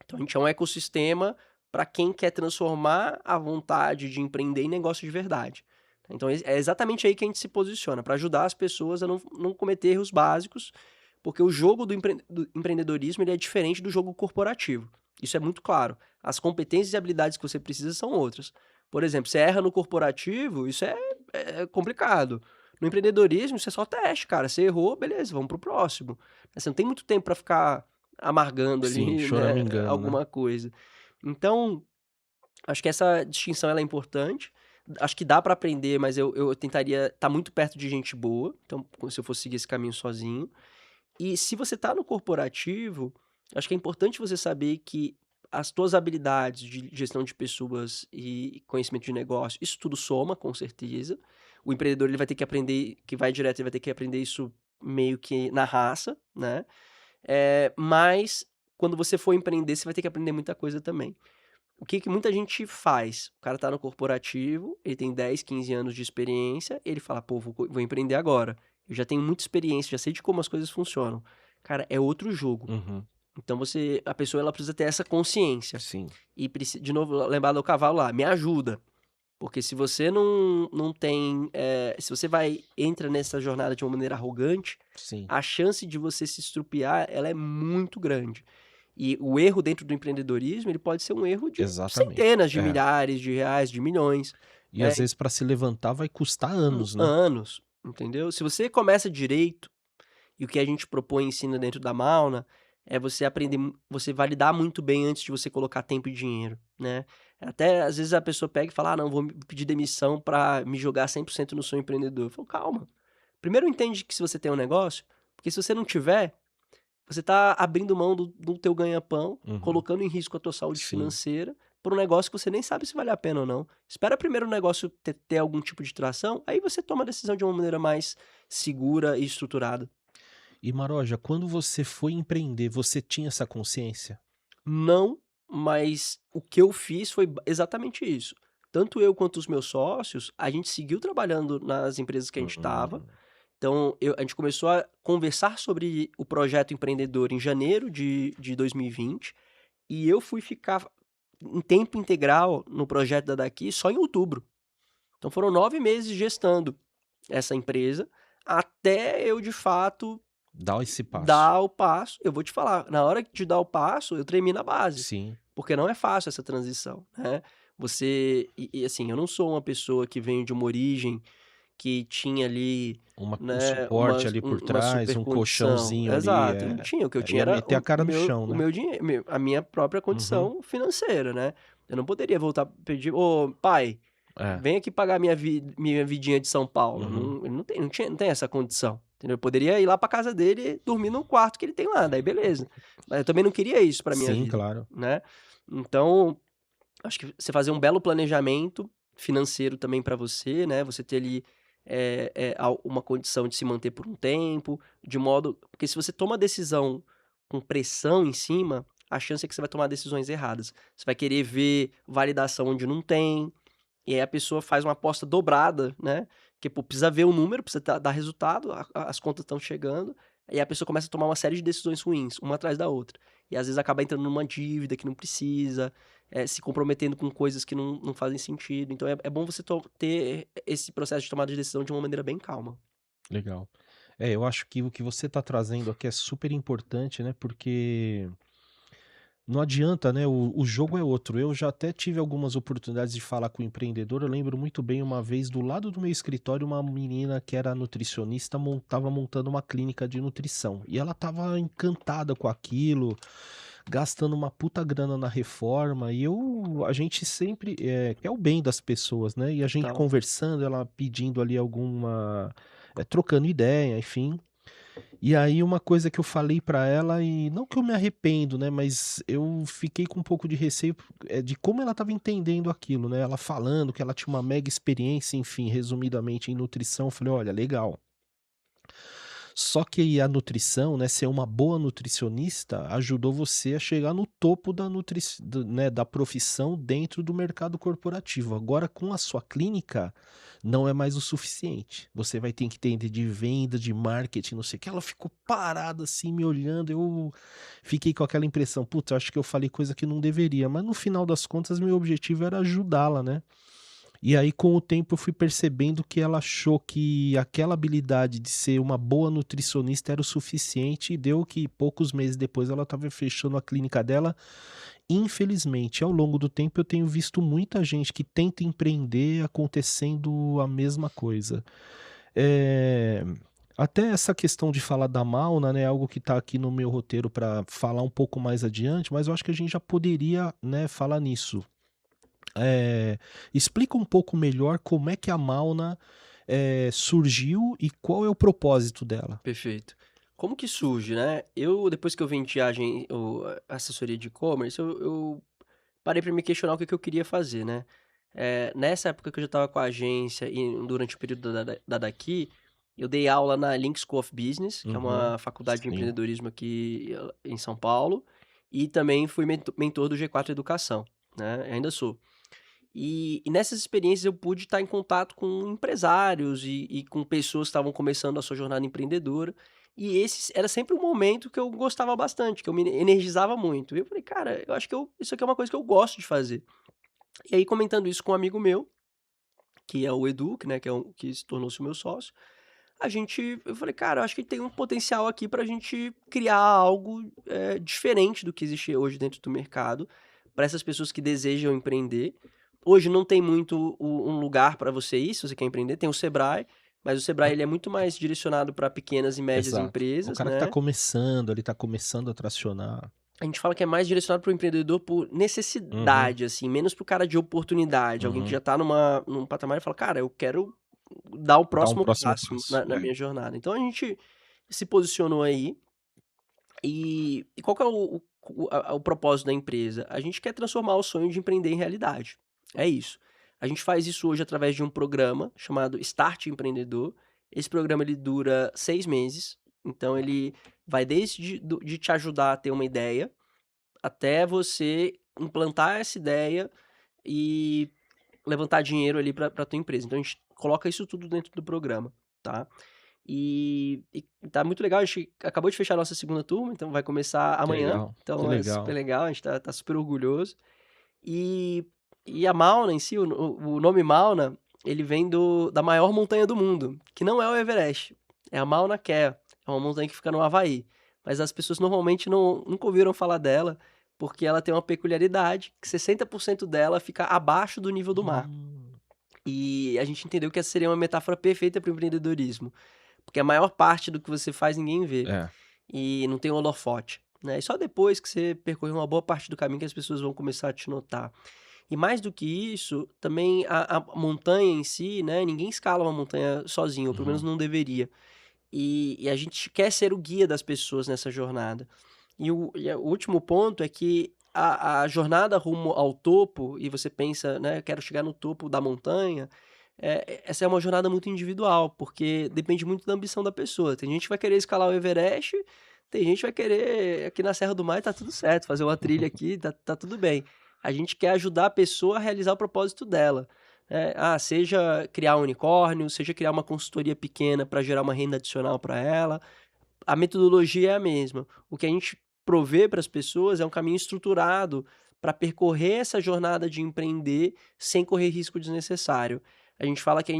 Então a gente é um ecossistema para quem quer transformar a vontade de empreender em negócio de verdade. Então é exatamente aí que a gente se posiciona, para ajudar as pessoas a não cometer erros básicos, porque o jogo do empreendedorismo ele é diferente do jogo corporativo. Isso é muito claro. As competências e habilidades que você precisa são outras. Por exemplo, você erra no corporativo, isso é complicado. No empreendedorismo, isso é só teste, cara. Você errou, beleza, vamos pro próximo. Você não tem muito tempo para ficar amargando Sim, ali, né, choramingando, né. alguma coisa. Então, acho que essa distinção ela é importante. Acho que dá para aprender, mas eu tentaria estar muito perto de gente boa, então se eu fosse seguir esse caminho sozinho. E se você está no corporativo, acho que é importante você saber que as tuas habilidades de gestão de pessoas e conhecimento de negócio, isso tudo soma, com certeza. O empreendedor ele vai ter que aprender, que vai direto, ele vai ter que aprender isso meio que na raça, né? Mas quando você for empreender, você vai ter que aprender muita coisa também. O que que muita gente faz? O cara tá no corporativo, ele tem 10, 15 anos de experiência, ele fala: "Pô, vou empreender agora. Eu já tenho muita experiência, já sei de como as coisas funcionam". Cara, é outro jogo. Uhum, Então a pessoa ela precisa ter essa consciência sim. e de novo, lembrar do cavalo lá: "Me ajuda". Porque se você não tem, se você entra nessa jornada de uma maneira arrogante, Sim, a chance de você se estrupiar, ela é muito grande. E o erro dentro do empreendedorismo, ele pode ser um erro de exatamente. centenas de É. milhares de reais, de milhões, E né, às vezes para se levantar vai custar anos, né. anos, entendeu? Se você começa direito, e o que a gente propõe e ensina dentro da Mauna, é você aprender você validar muito bem antes de você colocar tempo e dinheiro, né. Até às vezes a pessoa pega e fala: "Ah não, vou me pedir demissão para me jogar 100% no sonho empreendedor". Eu falo: "Calma, primeiro entende que se você tem um negócio, porque se você não tiver, você tá abrindo mão do teu ganha-pão, Uhum, colocando em risco a tua saúde sim. financeira, por um negócio que você nem sabe se vale a pena ou não. Espera primeiro o negócio ter algum tipo de tração, aí você toma a decisão de uma maneira mais segura e estruturada". E Maroja, quando você foi empreender, você tinha essa consciência? Não, mas o que eu fiz foi exatamente isso. Tanto eu quanto os meus sócios, a gente seguiu trabalhando nas empresas que a gente estava. Hum, Então, a gente começou a conversar sobre o projeto empreendedor em janeiro de 2020, e eu fui ficar em tempo integral no projeto da Daqui só em outubro. Então foram 9 meses gestando essa empresa, até eu de fato dá esse passo. dar o passo. Eu vou te falar, na hora de dar o passo, eu tremi na base, Sim, porque não é fácil essa transição, né. Assim, eu não sou uma pessoa que vem de uma origem que tinha ali, um né, suporte ali por uma trás, super um condição. colchãozinho ali, Exato, não tinha, o que eu tinha ia era meter a cara no chão, o né. meu dinheiro, a minha própria Uhum, condição financeira, né. Eu não poderia voltar pedir: "Ô pai, é, vem aqui pagar minha vidinha de São Paulo", uhum, não tem essa condição, entendeu. Eu poderia ir lá pra casa dele e dormir no quarto que ele tem lá, daí beleza. Mas eu também não queria isso pra minha sim, vida, claro. né. Então, acho que você fazer um belo planejamento financeiro também para você, né, você ter ali, uma condição de se manter por um tempo, de modo porque se você toma decisão com pressão em cima, a chance é que você vai tomar decisões erradas. Você vai querer ver validação onde não tem, e aí a pessoa faz uma aposta dobrada, né, que, pô, precisa ver o número, precisa dar resultado, as contas estão chegando, e a pessoa começa a tomar uma série de decisões ruins, uma atrás da outra. E às vezes acaba entrando numa dívida que não precisa, se comprometendo com coisas que não fazem sentido. Então é bom você ter esse processo de tomada de decisão de uma maneira bem calma. Legal. É, eu acho que o que você está trazendo aqui é super importante, né, porque não adianta, né, o jogo é outro. Eu já até tive algumas oportunidades de falar com o empreendedor, eu lembro muito bem uma vez do lado do meu escritório uma menina que era nutricionista estava montando uma clínica de nutrição, e ela estava encantada com aquilo, gastando uma puta grana na reforma, e a gente sempre, quer o bem das pessoas, né, e a gente Total. conversando, ela pedindo ali alguma trocando ideia, enfim. E aí uma coisa que eu falei pra ela e não que eu me arrependo, né, mas eu fiquei com um pouco de receio, de como ela estava entendendo aquilo, né, ela falando que ela tinha uma mega experiência, enfim, resumidamente em nutrição, eu falei: "Olha, legal". Só que a nutrição, né, ser uma boa nutricionista ajudou você a chegar no topo da né, da profissão dentro do mercado corporativo. Agora com a sua clínica, não é mais o suficiente. Você vai ter que entender de venda, de marketing, não sei o que. Ela ficou parada assim me olhando, eu fiquei com aquela impressão: "Puta, eu acho que eu falei coisa que não deveria", mas no final das contas meu objetivo era ajudá-la, né. E aí, com o tempo, eu fui percebendo que ela achou que aquela habilidade de ser uma boa nutricionista era o suficiente e deu que poucos meses depois ela estava fechando a clínica dela. Infelizmente, ao longo do tempo, eu tenho visto muita gente que tenta empreender acontecendo a mesma coisa. Eh, Até essa questão de falar da Mauna, né, é algo que está aqui no meu roteiro para falar um pouco mais adiante, mas eu acho que a gente já poderia, né, falar nisso. Explica um pouco melhor como é que a Mauna, surgiu e qual é o propósito dela? Perfeito. Como que surge, né? Eu, depois que eu vendi a assessoria de e-commerce, eu parei para me questionar o que que eu queria fazer, né? Nessa época que eu já estava com a agência e durante o período da Daqui, eu dei aula na Link School of Business, que é Uhum. uma faculdade de Sim. empreendedorismo aqui em São Paulo, e também fui mentor do G4 Educação, né? Ainda sou. E nessas experiências eu pude estar em contato com empresários e com pessoas que estavam começando a sua jornada empreendedora. E esse era sempre um momento que eu gostava bastante, que eu me energizava muito. E eu falei, cara, eu acho que isso aqui é uma coisa que eu gosto de fazer. E aí, comentando isso com um amigo meu, que é o Edu, que, né, que, que se tornou-se o meu sócio, eu falei, cara, eu acho que tem um potencial aqui para a gente criar algo diferente do que existe hoje dentro do mercado, para essas pessoas que desejam empreender. Hoje não tem muito um lugar para você ir, se você quer empreender, tem o Sebrae, mas o Sebrae ele é muito mais direcionado para pequenas e médias Exato. O empresas, cara que tá né? começando, ele tá começando a tracionar. A gente fala que é mais direcionado para o empreendedor por Uhum, necessidade, assim, menos para o cara de oportunidade, alguém que uhum. já tá num patamar e fala: "Cara, eu quero dar o Dá um próximo próximo passo passo. na minha jornada". Então a gente se posicionou aí, e qual que é o propósito da empresa? A gente quer transformar o sonho de empreender em realidade, é isso. A gente faz isso hoje através de um programa chamado Start Empreendedor. Esse programa ele dura 6 meses, então ele vai de te ajudar a ter uma ideia, até você implantar essa ideia e levantar dinheiro ali para tua empresa. Então a gente coloca isso tudo dentro do programa, tá. E tá muito legal, a gente acabou de fechar a nossa segunda turma, então vai começar Que amanhã, legal, que então é super legal. legal, a gente tá super orgulhoso. E a Mauna em si, o nome Mauna, ele vem da maior montanha do mundo, que não é o Everest, é a Mauna Kea, é uma montanha que fica no Havaí, mas as pessoas normalmente nunca ouviram falar dela, porque ela tem uma peculiaridade, que 60% dela fica abaixo do nível do mar. Hum. E a gente entendeu que essa seria uma metáfora perfeita para o empreendedorismo, porque a maior parte do que você faz ninguém vê, É. e não tem holofote, né, e só depois que você percorrer uma boa parte do caminho que as pessoas vão começar a te notar. E mais do que isso, também a montanha em si, né, ninguém escala uma montanha sozinho, ou pelo menos Uhum. não deveria. E a gente quer ser o guia das pessoas nessa jornada. O último ponto é que a jornada rumo ao topo, e você pensa, né, "Quero chegar no topo da montanha", essa é uma jornada muito individual, porque depende muito da ambição da pessoa. Tem gente que vai querer escalar o Everest, tem gente que vai querer aqui na Serra do Mar e tá tudo certo, fazer uma trilha aqui, tá tudo bem. A gente quer ajudar a pessoa a realizar o propósito dela, né. Seja criar um unicórnio, seja criar uma consultoria pequena para gerar uma renda adicional para ela, a metodologia é a mesma. O que a gente provê para as pessoas é um caminho estruturado para percorrer essa jornada de empreender sem correr risco desnecessário. A gente fala que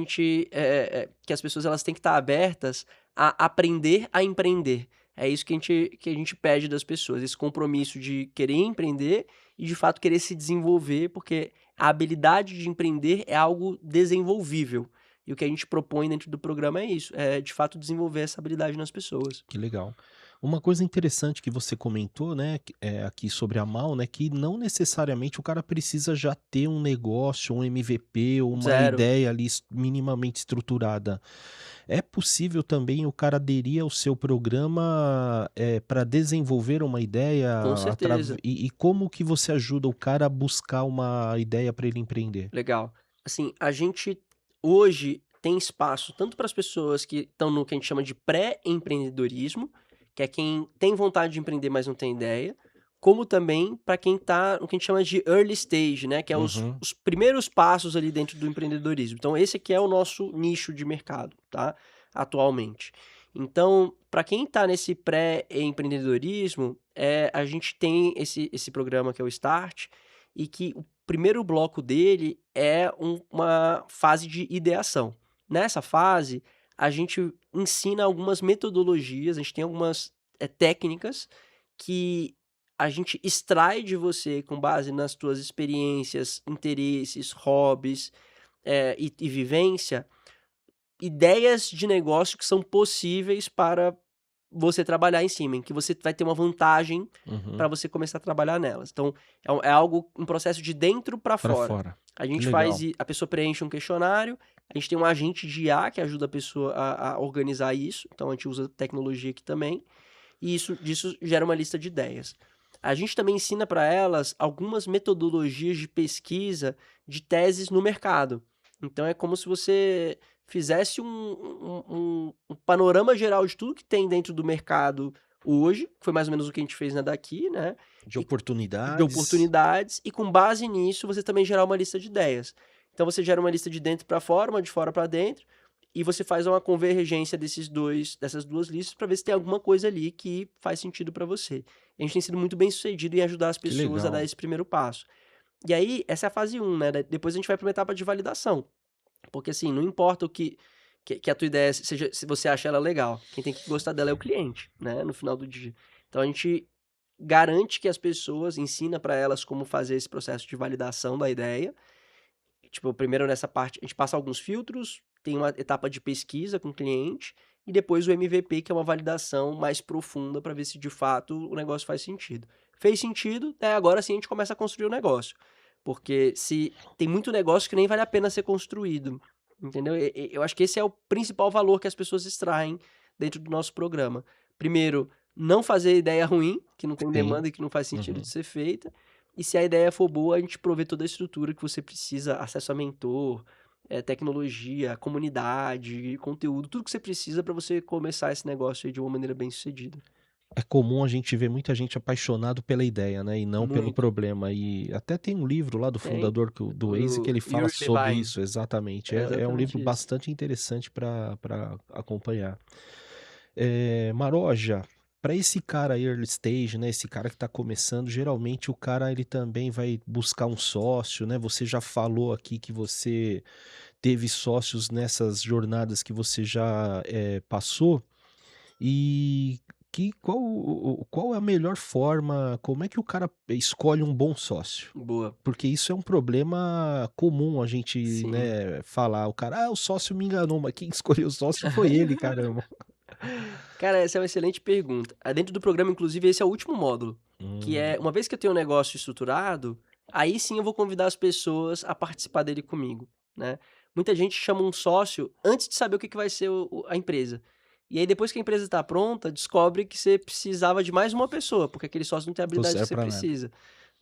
que as pessoas elas têm que estar abertas a aprender a empreender. É isso que a gente pede das pessoas, esse compromisso de querer empreender e de fato querer se desenvolver, porque a habilidade de empreender é algo desenvolvível. E o que a gente propõe dentro do programa é isso, é de fato desenvolver essa habilidade nas pessoas. Que legal. Uma coisa interessante que você comentou, né, aqui sobre a Mal, né, que não necessariamente o cara precisa já ter um negócio, um MVP ou uma Zero, ideia ali minimamente estruturada. É possível também o cara aderir ao seu programa, para desenvolver uma ideia com certeza. e como que você ajuda o cara a buscar uma ideia para ele empreender? Legal. Assim, a gente hoje tem espaço tanto para as pessoas que estão no que a gente chama de pré-empreendedorismo, que é quem tem vontade de empreender, mas não tem ideia, como também para quem está no que a gente chama de early stage, né? Que é Uhum. os primeiros passos ali dentro do empreendedorismo. Então, esse aqui é o nosso nicho de mercado, tá? Atualmente. Então, para quem está nesse pré-empreendedorismo, a gente tem esse programa que é o Start, e que o primeiro bloco dele é uma fase de ideação. Nessa fase, a gente ensina algumas metodologias, a gente tem algumas técnicas que a gente extrai de você com base nas tuas experiências, interesses, hobbies e vivência, ideias de negócio que são possíveis para você trabalhar em cima, em que você vai ter uma vantagem para Uhum. você começar a trabalhar nelas. Então, é algo, um processo de dentro para Pra fora. fora. A Que gente faz, legal. a pessoa preenche um questionário, a gente tem um agente de IA que ajuda a pessoa a organizar isso, então a gente usa tecnologia aqui também, e disso gera uma lista de ideias. A gente também ensina para elas algumas metodologias de pesquisa de teses no mercado. Então é como se você fizesse um panorama geral de tudo que tem dentro do mercado hoje, que foi mais ou menos o que a gente fez na daqui, né? De E de oportunidades. oportunidades, e com base nisso você também gerar uma lista de ideias. Então você gera uma lista de dentro para fora, uma de fora para dentro, e você faz uma convergência dessas duas listas para ver se tem alguma coisa ali que faz sentido para você. A gente tem sido muito bem sucedido em ajudar as Que pessoas a dar legal. esse primeiro passo. E aí, essa é a fase um, né? Depois a gente vai para uma etapa de validação. Porque assim, não importa que a tua ideia seja, se você acha ela legal. Quem tem que gostar dela é o cliente, né? No final do dia. Então a gente garante que as pessoas, ensina para elas como fazer esse processo de validação da ideia. Tipo, primeiro nessa parte, a gente passa alguns filtros, tem uma etapa de pesquisa com o cliente, e depois o MVP, que é uma validação mais profunda para ver se de fato o negócio faz sentido. Fez sentido, agora sim a gente começa a construir o negócio. Porque se tem muito negócio que nem vale a pena ser construído. Entendeu? Eu acho que esse é o principal valor que as pessoas extraem dentro do nosso programa. Primeiro, não fazer ideia ruim, que não tem Sim. demanda e que não faz sentido Uhum. de ser feita. E se a ideia for boa, a gente provê toda a estrutura que você precisa, acesso a mentor, tecnologia, comunidade, conteúdo, tudo que você precisa para você começar esse negócio aí de uma maneira bem sucedida. É comum a gente ver muita gente apaixonado pela ideia, né, e não pelo Muito. problema. E até tem um livro lá do Tem. fundador do Waze que O ele fala Yuri sobre Levine. isso, exatamente. É É um livro exatamente isso. bastante interessante para acompanhar. Maroja, para esse cara aí early stage, né, esse cara que está começando, geralmente o cara ele também vai buscar um sócio, né, você já falou aqui que você teve sócios nessas jornadas que você já, passou, e qual é a melhor forma, como é que o cara escolhe um bom sócio? Boa. Porque isso é um problema comum a gente, Sim. né, falar, o cara: "Ah, o sócio me enganou", mas quem escolheu o sócio foi ele, caramba. Cara, essa é uma excelente pergunta. Dentro do programa, inclusive, esse é o último módulo, que Hum. é, uma vez que eu tenho um negócio estruturado, aí sim eu vou convidar as pessoas a participar dele comigo, né. Muita gente chama um sócio antes de saber o que que vai ser a empresa. E aí depois que a empresa está pronta, descobre que você precisava de mais uma pessoa, porque aquele sócio não tem a Não habilidade que serve você pra nada. precisa,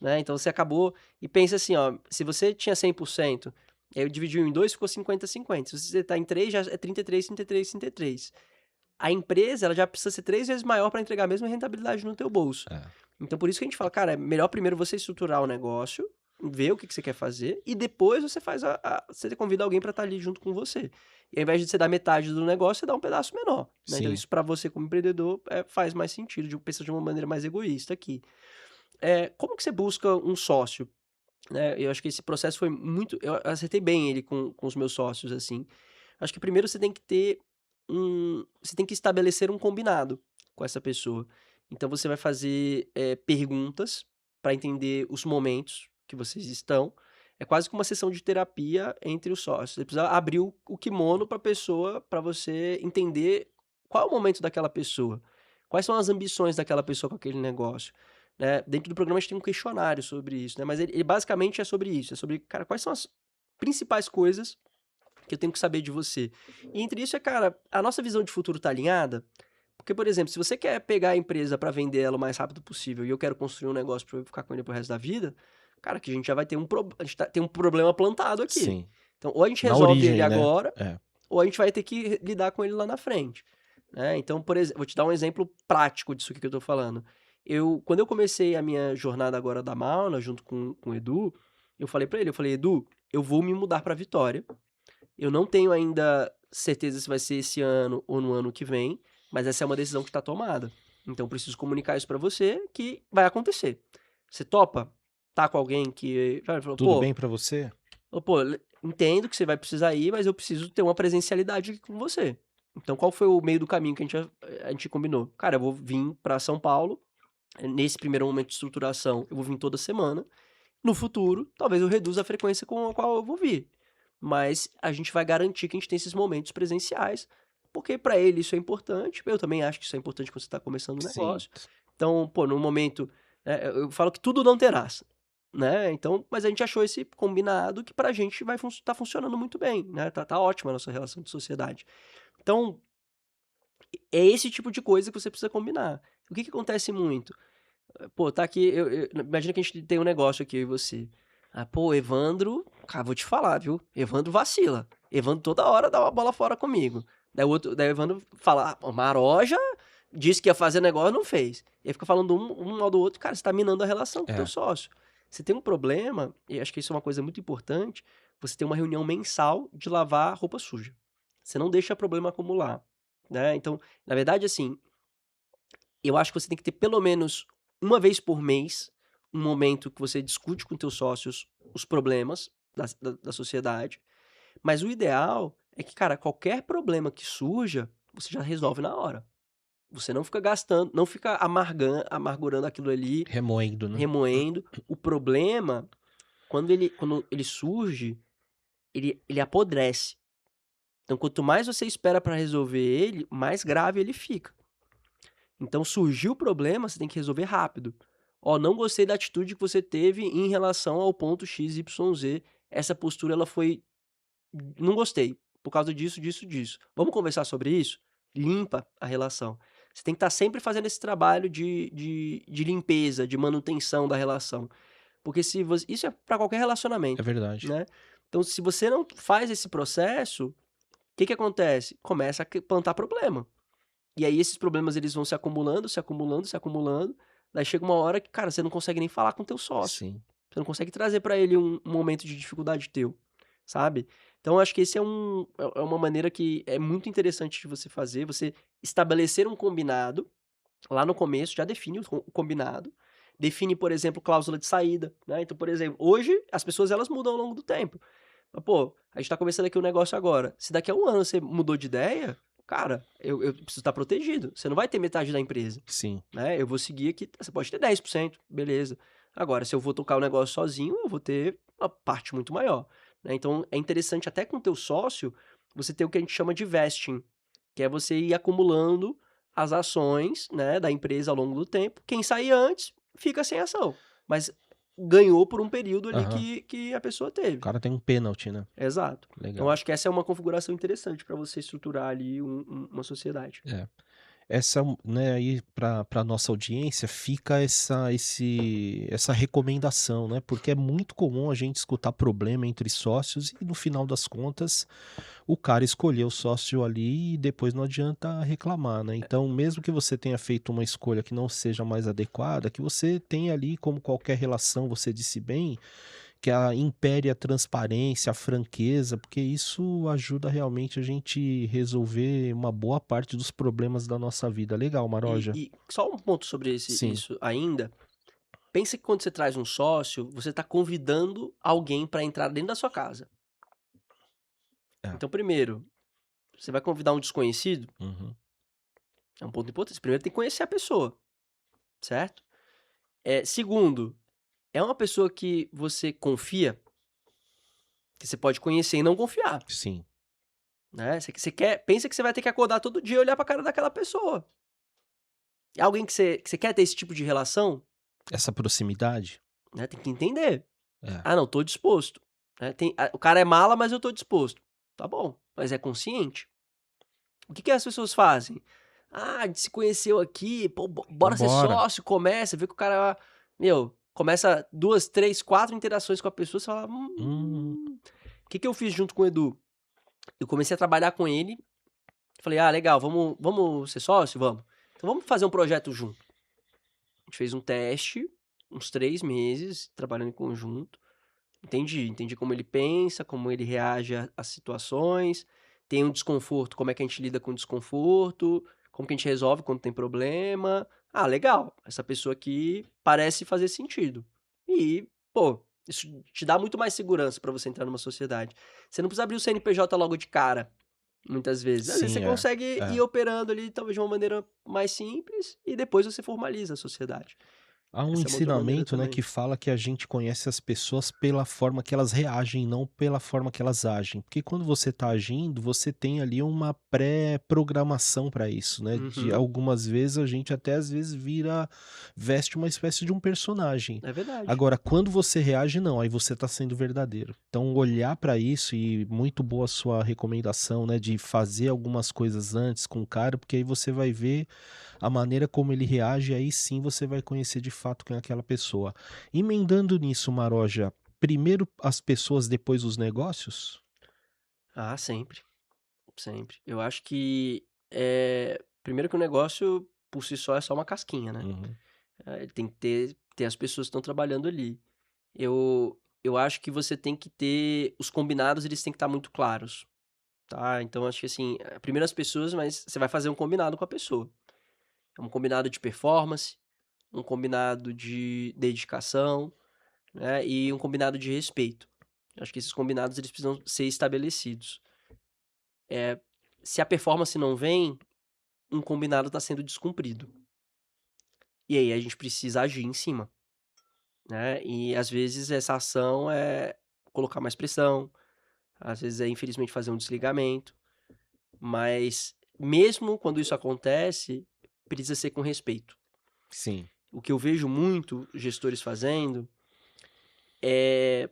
né. Então você acabou e pensa assim, ó, se você tinha 100%, e aí dividiu em 2, ficou 50-50. Se você está em 3, já é 33, 33, 33. A empresa, ela já precisa ser 3 vezes maior para entregar a mesma rentabilidade no teu bolso. É. Então por isso que a gente fala: "Cara, é melhor primeiro você estruturar o negócio, ver o que que você quer fazer, e depois você faz você convida alguém para estar ali junto com você. E ao invés de você dar metade do negócio, você dá um pedaço menor, né". Então Sim. isso para você como empreendedor, faz mais sentido, pensa de uma maneira mais egoísta aqui. Como que você busca um sócio? Né, eu acho que esse processo foi muito, eu acertei bem ele com os meus sócios, assim. Acho que primeiro você tem que estabelecer um combinado com essa pessoa. Então você vai fazer, perguntas para entender os momentos que vocês estão. É quase como uma sessão de terapia entre os sócios. Você precisa abrir o kimono para a pessoa, para você entender qual é o momento daquela pessoa, quais são as ambições daquela pessoa com aquele negócio, né. Dentro do programa a gente tem um questionário sobre isso, né, mas ele basicamente é sobre isso, é sobre, cara, quais são as principais coisas que eu tenho que saber de você. E entre isso cara, a nossa visão de futuro tá alinhada? Porque, por exemplo, se você quer pegar a empresa para vender ela o mais rápido possível e eu quero construir um negócio para eu ficar com ele pro resto da vida, cara, que a gente já vai ter a gente tem um problema plantado aqui. Sim. Então, ou a gente Na resolve ele origem, né. agora, É. ou a gente vai ter que lidar com ele lá na frente, né? Então, por exemplo, vou te dar um exemplo prático disso aqui que eu tô falando. Quando eu comecei a minha jornada agora da Mauna, junto com o Edu, eu falei pra ele, Edu, eu vou me mudar pra Vitória. Eu não tenho ainda certeza se vai ser esse ano ou no ano que vem, mas essa é uma decisão que está tomada. Então, eu preciso comunicar isso para você que vai acontecer. Você topa? Tá com alguém que já falou, Tudo bem pra você? Entendo que você vai precisar ir, mas eu preciso ter uma presencialidade aqui com você. Então, qual foi o meio do caminho que a gente combinou? Cara, eu vou vir para São Paulo. Nesse primeiro momento de estruturação, eu vou vir toda semana. No futuro, talvez eu reduza a frequência com a qual eu vou vir. Mas a gente vai garantir que a gente tem esses momentos presenciais, porque para ele isso é importante. Eu também acho que isso é importante quando você está começando um Sim. negócio. Então, no momento, eu falo que tudo não terás, né? Então, mas a gente achou esse combinado que pra gente vai tá funcionando muito bem, né? Tá ótima a nossa relação de sociedade. Então, é esse tipo de coisa que você precisa combinar. O que acontece muito? Tá aqui, imagina que a gente tem um negócio aqui, eu e você. Evandro, cara, vou te falar, viu? Evandro vacila. Evandro toda hora dá uma bola fora comigo. Daí o Evandro fala, o Maroja disse que ia fazer negócio, não fez. E aí fica falando um mal do outro, cara, você tá minando a relação com o teu sócio. Você tem um problema, e acho que isso é uma coisa muito importante, você tem uma reunião mensal de lavar roupa suja. Você não deixa problema acumular, né? Então, na verdade, assim, eu acho que você tem que ter pelo menos uma vez por mês um momento que você discute com teus sócios os problemas da sociedade. Mas o ideal é que, cara, qualquer problema que surja, você já resolve na hora. Você não fica gastando, não fica amargurando aquilo ali, Remoendo, né? remoendo. O problema, quando ele surge, ele apodrece. Então, quanto mais você espera para resolver ele, mais grave ele fica. Então, surgiu o problema, você tem que resolver rápido. Não gostei da atitude que você teve em relação ao ponto XYZ. Essa postura, ela foi... Não gostei, por causa disso, disso, disso. Vamos conversar sobre isso? Limpa a relação. Você tem que estar sempre fazendo esse trabalho de limpeza, de manutenção da relação. Porque se você... Isso é para qualquer É relacionamento, verdade. né? Então, se você não faz esse processo, o que acontece? Começa a plantar problema. E aí esses problemas eles vão se acumulando, se acumulando, se acumulando. Daí chega uma hora que, cara, você não consegue nem falar com teu sócio. Sim. Você não consegue trazer pra ele um momento de dificuldade teu, sabe? Então eu acho que esse é uma maneira que é muito interessante de você fazer, você estabelecer um combinado lá no começo, já define o combinado. Define, por exemplo, cláusula de saída, né? Então, por exemplo, hoje as pessoas elas mudam ao longo do tempo. Mas, a gente tá começando aqui um negócio agora. Se daqui a um ano você mudou de ideia, cara, eu preciso estar protegido. Você não vai ter metade da empresa, Sim. né? Eu vou seguir aqui, você pode ter 10%, beleza. Agora, se eu vou tocar o negócio sozinho, eu vou ter uma parte muito maior, né? Então, é interessante até com o teu sócio, você ter o que a gente chama de vesting, que é você ir acumulando as ações, né, da empresa ao longo do tempo. Quem sair antes, fica sem ação. Mas ganhou por um período ali Aham. que a pessoa O teve. cara tem um pênalti, né? Exato. Então, Legal. eu acho que essa é uma configuração interessante para você estruturar ali uma sociedade. É. Essa, né, aí para nossa audiência fica essa recomendação, né? Porque é muito comum a gente escutar problema entre sócios e no final das contas o cara escolheu o sócio ali e depois não adianta reclamar, né? Então, mesmo que você tenha feito uma escolha que não seja mais adequada, que você tenha ali, como qualquer relação, você disse bem, que impere a transparência, a franqueza, porque isso ajuda realmente a gente resolver uma boa parte dos problemas da nossa vida. Legal, Maroja? E só um ponto sobre Sim. isso ainda. Pensa que quando você traz um sócio, você está convidando alguém para entrar dentro da sua casa. É. Então, primeiro, você vai convidar um desconhecido? Uhum. É um ponto importante. Primeiro, tem que conhecer a pessoa, certo? Segundo, é uma pessoa que você confia, que você pode conhecer e não confiar, Sim. né? Pensa que você vai ter que acordar todo dia e olhar pra cara daquela pessoa. É alguém que você quer ter esse tipo de relação, Essa proximidade. né? Tem que entender. É. Não, tô disposto. Né? O cara é mala, mas eu tô disposto. Tá bom, mas é consciente. O que as pessoas fazem? A gente se conheceu aqui, bora ser Vambora. sócio, começa, vê que o cara, começa 2, 3, 4 interações com a pessoa, você fala, Hum. o que eu fiz junto com o Edu? Eu comecei a trabalhar com ele, falei: "Ah, legal, vamos ser sócio? Vamos. Então vamos fazer um projeto junto". A gente fez um teste, uns 3 meses, trabalhando em conjunto. Entendi como ele pensa, como ele reage às situações, tem um desconforto, como é que a gente lida com o desconforto, como que a gente resolve quando tem problema. Ah, legal, essa pessoa aqui parece fazer sentido. E, pô, isso te dá muito mais segurança pra você entrar numa sociedade. Você não precisa abrir o CNPJ logo de cara, muitas vezes. Às vezes você Sim, é. consegue ir É. operando ali, talvez de uma maneira mais simples, e depois você formaliza a sociedade. Há um Essa é uma outra maneira ensinamento, né, também. que fala que a gente conhece as pessoas pela forma que elas reagem, não pela forma que elas agem. Porque quando você está agindo, você tem ali uma pré-programação para isso, né? De Uhum, algumas vezes a gente até às vezes veste uma espécie de um personagem. é verdade. Agora, quando você reage, não, aí você está sendo verdadeiro. Então, olhar para isso e muito boa a sua recomendação, né, de fazer algumas coisas antes com o cara, porque aí você vai ver a maneira como ele reage, aí sim você vai conhecer de fato quem é aquela pessoa. Emendando nisso, Maroja, primeiro as pessoas, depois os negócios? Ah, sempre, sempre. Eu acho que, primeiro que o negócio por si só é só uma casquinha, né. Uhum. Ele tem que ter as pessoas que estão trabalhando ali. Eu acho que você tem que ter os combinados, eles têm que estar muito claros, tá. Então acho que, assim, primeiro as pessoas, mas você vai fazer um combinado com a pessoa. É um combinado de performance, um combinado de dedicação, né, e um combinado de respeito. Eu acho que esses combinados eles precisam ser estabelecidos. Eh, Se a performance não vem, um combinado está sendo descumprido. E aí a gente precisa agir em cima, né. E às vezes essa ação é colocar mais pressão, às vezes é infelizmente fazer um desligamento, mas mesmo quando isso acontece, precisa ser com respeito. Sim, O que eu vejo muito gestores fazendo é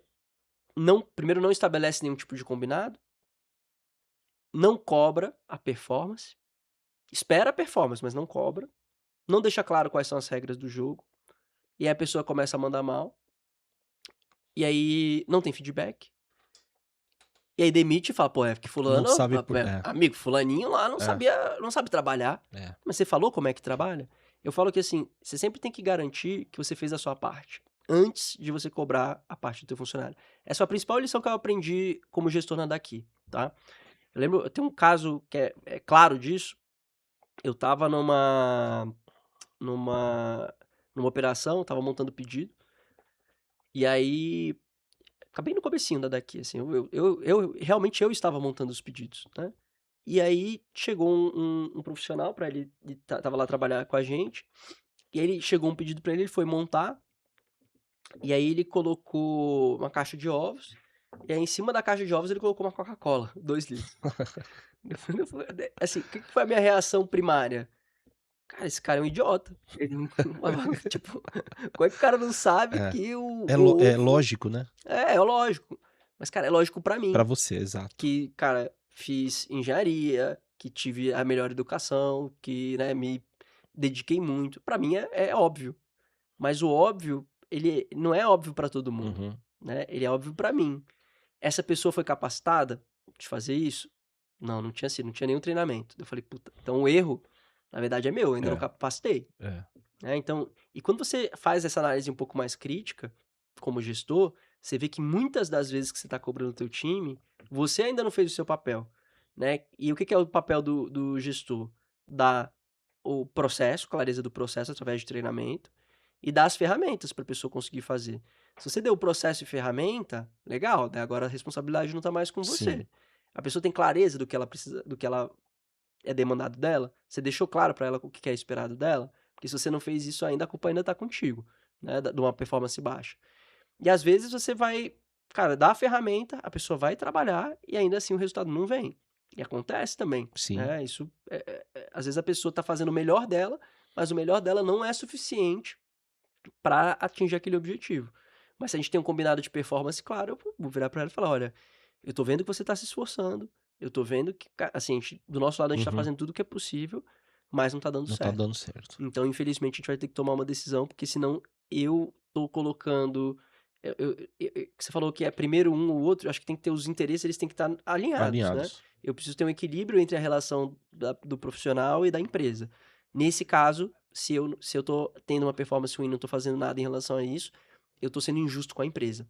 não primeiro não estabelece nenhum tipo de combinado, não cobra a performance, espera a performance, mas não cobra, não deixa claro quais são as regras do jogo, e aí a pessoa começa a mandar mal, e aí não tem feedback, e aí demite e fala: "Pô, é que não fulano sabe por amigo, fulaninho lá é, não sabe trabalhar, é, mas você falou como é que trabalha?". Eu falo que, assim, você sempre tem que garantir que você fez a sua parte, antes de você cobrar a parte do teu funcionário. Essa é a principal lição que eu aprendi como gestor na Daqui, tá. Eu tenho um caso que é claro disso, eu estava numa numa operação, estava montando pedido, e aí acabei no comecinho da Daqui, assim, eu realmente eu estava montando os pedidos, né. E aí chegou um profissional pra ele estava lá trabalhar com a gente, e aí ele chegou um pedido pra ele, ele foi montar, e aí ele colocou uma caixa de ovos, e aí em cima da caixa de ovos ele colocou uma Coca-Cola, 2 litros. Eu falei assim, o que que foi a minha reação primária? Cara, esse cara é um idiota. Ele não tipo, como é que o cara não sabe é. que É, o é ovo lógico, né? é lógico. Mas, cara, é lógico pra Pra mim, você, exato. que, cara, fiz engenharia, que tive a melhor educação, que, né, me dediquei muito. Pra mim é óbvio, mas o óbvio, ele não é óbvio pra todo mundo, Uhum. né, ele é óbvio pra mim. Essa pessoa foi capacitada de fazer isso? Não, não tinha sido, não tinha nenhum treinamento. Eu falei: "Puta, então o erro, na verdade é meu, eu ainda não É, capacitei". é. Né, então e quando você faz essa análise um pouco mais crítica, como gestor, você vê que muitas das vezes que você está cobrando o teu time, você ainda não fez o seu papel, né. E o que que é o papel do gestor? Dar o processo, clareza do processo através de treinamento, e dar as ferramentas para a pessoa conseguir fazer. Se você deu o processo e ferramenta, legal, daí agora a responsabilidade não está mais com Sim, você. A pessoa tem clareza do que ela precisa do que ela é demandado dela? Você deixou claro pra ela o que que é esperado dela? Porque se você não fez isso ainda, a culpa ainda tá contigo, né, de uma performance baixa. E às vezes você vai, cara, dar a ferramenta, a pessoa vai trabalhar e ainda assim o resultado não vem. E acontece também, sim. né, isso, às vezes a pessoa tá fazendo o melhor dela, mas o melhor dela não é suficiente para atingir aquele objetivo. Mas se a gente tem um combinado de performance, claro, eu vou virar para ela e falar: "Olha, eu tô vendo que você tá se esforçando, eu tô vendo que assim, do nosso lado a gente tá Uhum. fazendo tudo o que é possível, mas não tá dando Não tá certo. dando certo. Então, infelizmente, a gente vai ter que tomar uma decisão, porque senão eu tô colocando, que você falou que é primeiro um ou outro, eu acho que tem que ter os interesses, eles têm que estar alinhados, né? Alinhados. Eu preciso ter um equilíbrio entre a relação do profissional e da empresa. Nesse caso, se eu tô tendo uma performance ruim e não tô fazendo nada em relação a isso, eu tô sendo injusto com a empresa.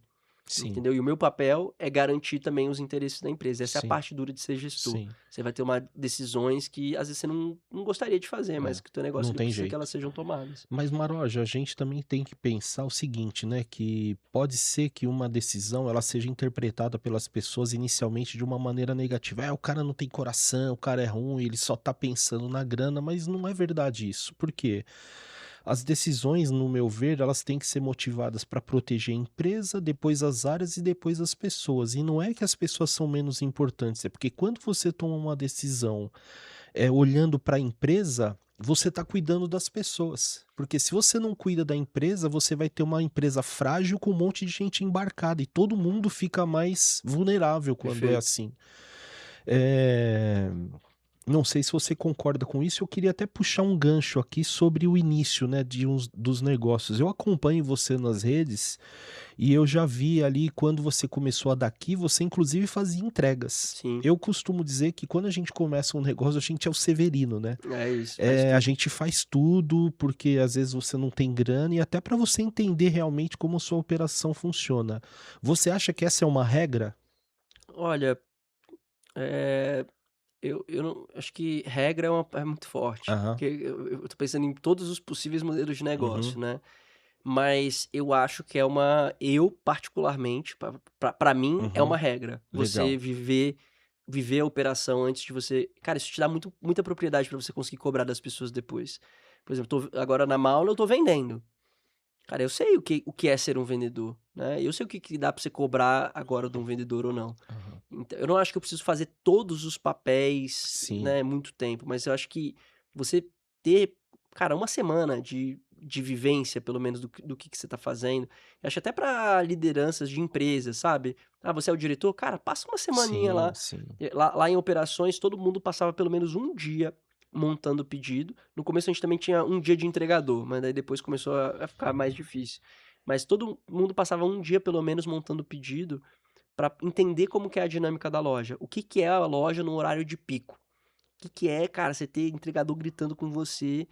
Sim, Entendeu? E o meu papel é garantir também os interesses da empresa. Essa é a sim, parte dura de ser gestor. sim. Você vai ter decisões que às vezes você não gostaria de fazer, mas É, que o teu negócio não ele tem precisa que jeito. elas sejam tomadas. Mas, Maroja, a gente também tem que pensar o seguinte, né? Que pode ser que uma decisão ela seja interpretada pelas pessoas inicialmente de uma maneira negativa. O cara não tem coração, o cara é ruim, ele só tá pensando na grana, mas não é verdade isso. Por quê? As decisões, no meu ver, elas têm que ser motivadas para proteger a empresa, depois as áreas e depois as pessoas. E não é que as pessoas são menos importantes, é porque quando você toma uma decisão olhando para a empresa, você está cuidando das pessoas. Porque se você não cuida da empresa, você vai ter uma empresa frágil com um monte de gente embarcada e todo mundo fica mais vulnerável quando é Perfeito. assim. Eh, não sei se você concorda com isso, eu queria até puxar um gancho aqui sobre o início, né, dos negócios. Eu acompanho você nas redes e eu já vi ali quando você começou a daqui, você inclusive fazia entregas. Sim, Eu costumo dizer que quando a gente começa um negócio, a gente é o Severino, né? é isso, faz A tudo. gente faz tudo, porque às vezes você não tem grana e até para você entender realmente como sua operação funciona. Você acha que essa é uma regra? Olha, eh, eu não acho que regra é muito forte, Aham. porque eu tô pensando em todos os possíveis modelos de Uhum. negócio, né. Mas eu acho que é eu particularmente, pra mim, é uma Uhum. regra. Você Legal. viver a operação antes de você cara, isso te dá muita propriedade pra você conseguir cobrar das pessoas depois. Por exemplo, agora na Maula eu tô vendendo. Cara, eu sei o que é ser um vendedor, né, eu sei o que dá pra você cobrar agora de um vendedor ou não. Aham. Então eu não acho que eu preciso fazer todos os papéis, Sim, né, muito tempo, mas eu acho que você ter, cara, uma semana de vivência, pelo menos, do que você tá fazendo, eu acho até pra lideranças de empresas, sabe. "Ah, você é o diretor? Cara, passa uma semaninha sim, lá". sim. Lá em operações, todo mundo passava pelo menos um dia montando o pedido. No começo a gente também tinha um dia de entregador, mas daí depois começou a ficar mais difícil. Mas todo mundo passava um dia pelo menos montando o pedido, para entender como que é a dinâmica da loja. O que que é a loja no horário de pico? O que que é, cara, você ter entregador gritando com você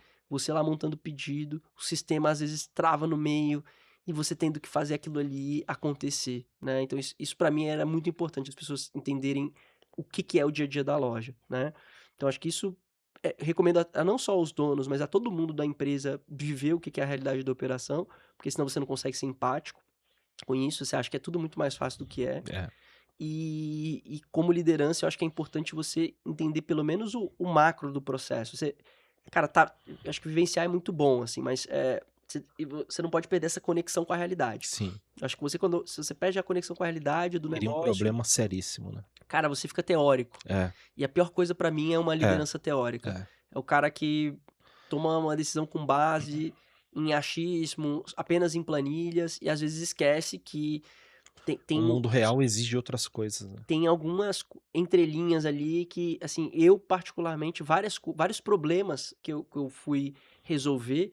lá montando pedido, o sistema às vezes trava no meio, e você tendo que fazer aquilo ali acontecer, né. Então isso pra mim era muito importante, as pessoas entenderem o que que é o dia a dia da loja, né. Então acho que isso, recomendo a não só os donos, mas a todo mundo da empresa viver o que que é a realidade da operação, porque senão você não consegue ser empático com isso, você acha que é tudo muito mais fácil do que é. É. E como liderança, eu acho que é importante você entender pelo menos o macro do processo. Cara, eu acho que vivenciar é muito bom, assim, mas, você não pode perder essa conexão com a realidade. Sim. Eu acho que se você perde a conexão com a realidade do Seria um negócio, problema seríssimo, né. cara, você fica teórico. É, E a pior coisa pra mim é uma é, liderança teórica. é. É o cara que toma uma decisão com base em achismo, apenas em planilhas, e às vezes esquece que tem O tem mundo real exige outras coisas, né. tem algumas entrelinhas ali que, assim, eu particularmente vários problemas que eu fui resolver,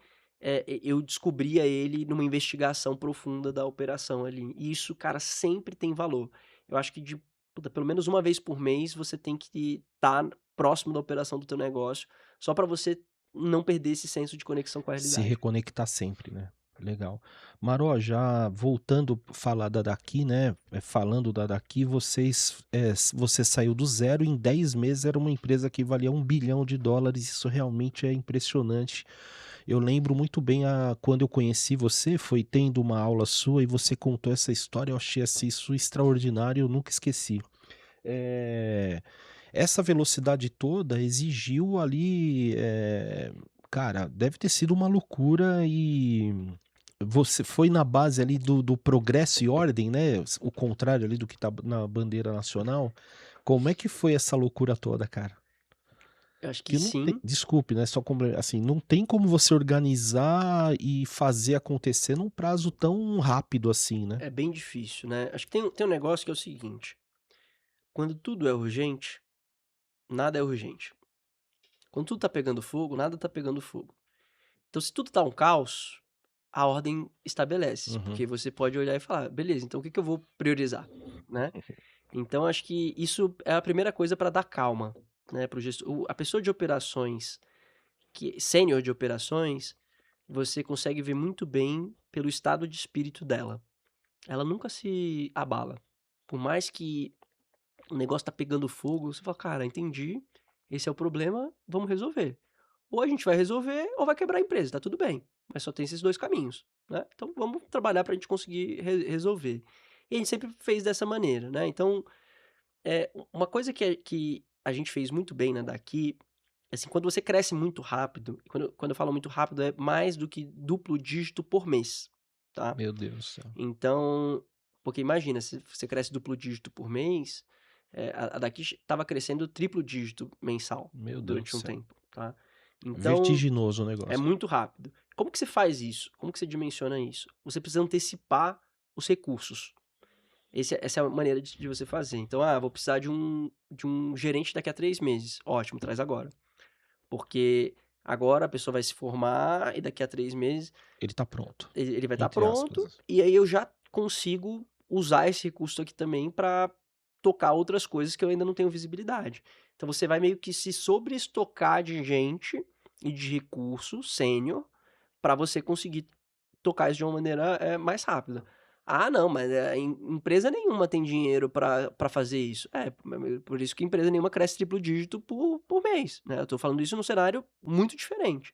eu descobria ele numa investigação profunda da operação ali, e isso, cara, sempre tem valor. Eu acho que pelo menos uma vez por mês você tem que estar próximo da operação do teu negócio, só para você não perder esse senso de conexão com a Se realidade. reconectar sempre, né. Legal. Maró, já voltando falar da daqui, né, falando da daqui, você saiu do zero, em 10 meses era uma empresa que valia US$ 1 bilhão, isso realmente é impressionante. Eu lembro muito bem quando eu conheci você, foi tendo uma aula sua e você contou essa história, eu achei, assim, isso extraordinário, eu nunca esqueci. Eh, essa velocidade toda exigiu ali, cara, deve ter sido uma loucura e você foi na base ali do progresso e ordem, né, o contrário ali do que tá na bandeira nacional. Como é que foi essa loucura toda, cara? Eu acho que Que não tem sim, desculpe, né, só assim, não tem como você organizar e fazer acontecer num prazo tão rápido assim, né. é bem difícil, né. Acho que tem um negócio que é o seguinte: quando tudo é urgente, nada é urgente. Quando tudo tá pegando fogo, nada tá pegando fogo. Então, se tudo tá um caos, a ordem estabelece, Uhum. porque você pode olhar e falar: "Beleza, então o que que eu vou priorizar?", né. Então acho que isso é a primeira coisa para dar calma, né, para o gestor. A pessoa de operações que sênior de operações, você consegue ver muito bem pelo estado de espírito dela. Ela nunca se abala. Por mais que o negócio tá pegando fogo, você fala: "Cara, entendi, esse é o problema, vamos resolver. Ou a gente vai resolver ou vai quebrar a empresa, tá tudo bem, mas só tem esses 2 caminhos, né, então vamos trabalhar pra gente conseguir resolver". E a gente sempre fez dessa maneira, né, então, uma coisa que a gente fez muito bem na Daqui, assim, quando você cresce muito rápido, quando eu falo muito rápido, é mais do que duplo dígito por mês, tá. Meu Deus do céu. Então, porque imagina, se você cresce duplo dígito por mês, a Daqui estava crescendo triplo dígito mensal Meu Deus do durante um céu. tempo, tá. Então, Vertiginoso o é negócio. muito rápido. Como que você faz isso? Como que você dimensiona isso? Você precisa antecipar os recursos. Essa é a maneira de você fazer. Então, vou precisar de um gerente daqui a 3 meses. Ótimo, traz agora. Porque agora a pessoa vai se formar e daqui a 3 meses Ele tá pronto, ele vai estar entre pronto, aspas. e aí eu já consigo usar esse recurso aqui também para tocar outras coisas que eu ainda não tenho visibilidade. Então você vai meio que se sobreestocar de gente e de recurso sênior para você conseguir tocar isso de uma maneira, mais rápida. "Ah, não, mas, empresa nenhuma tem dinheiro para fazer isso". É, por isso que empresa nenhuma cresce triplo dígito por mês, né. Eu tô falando isso num cenário muito diferente.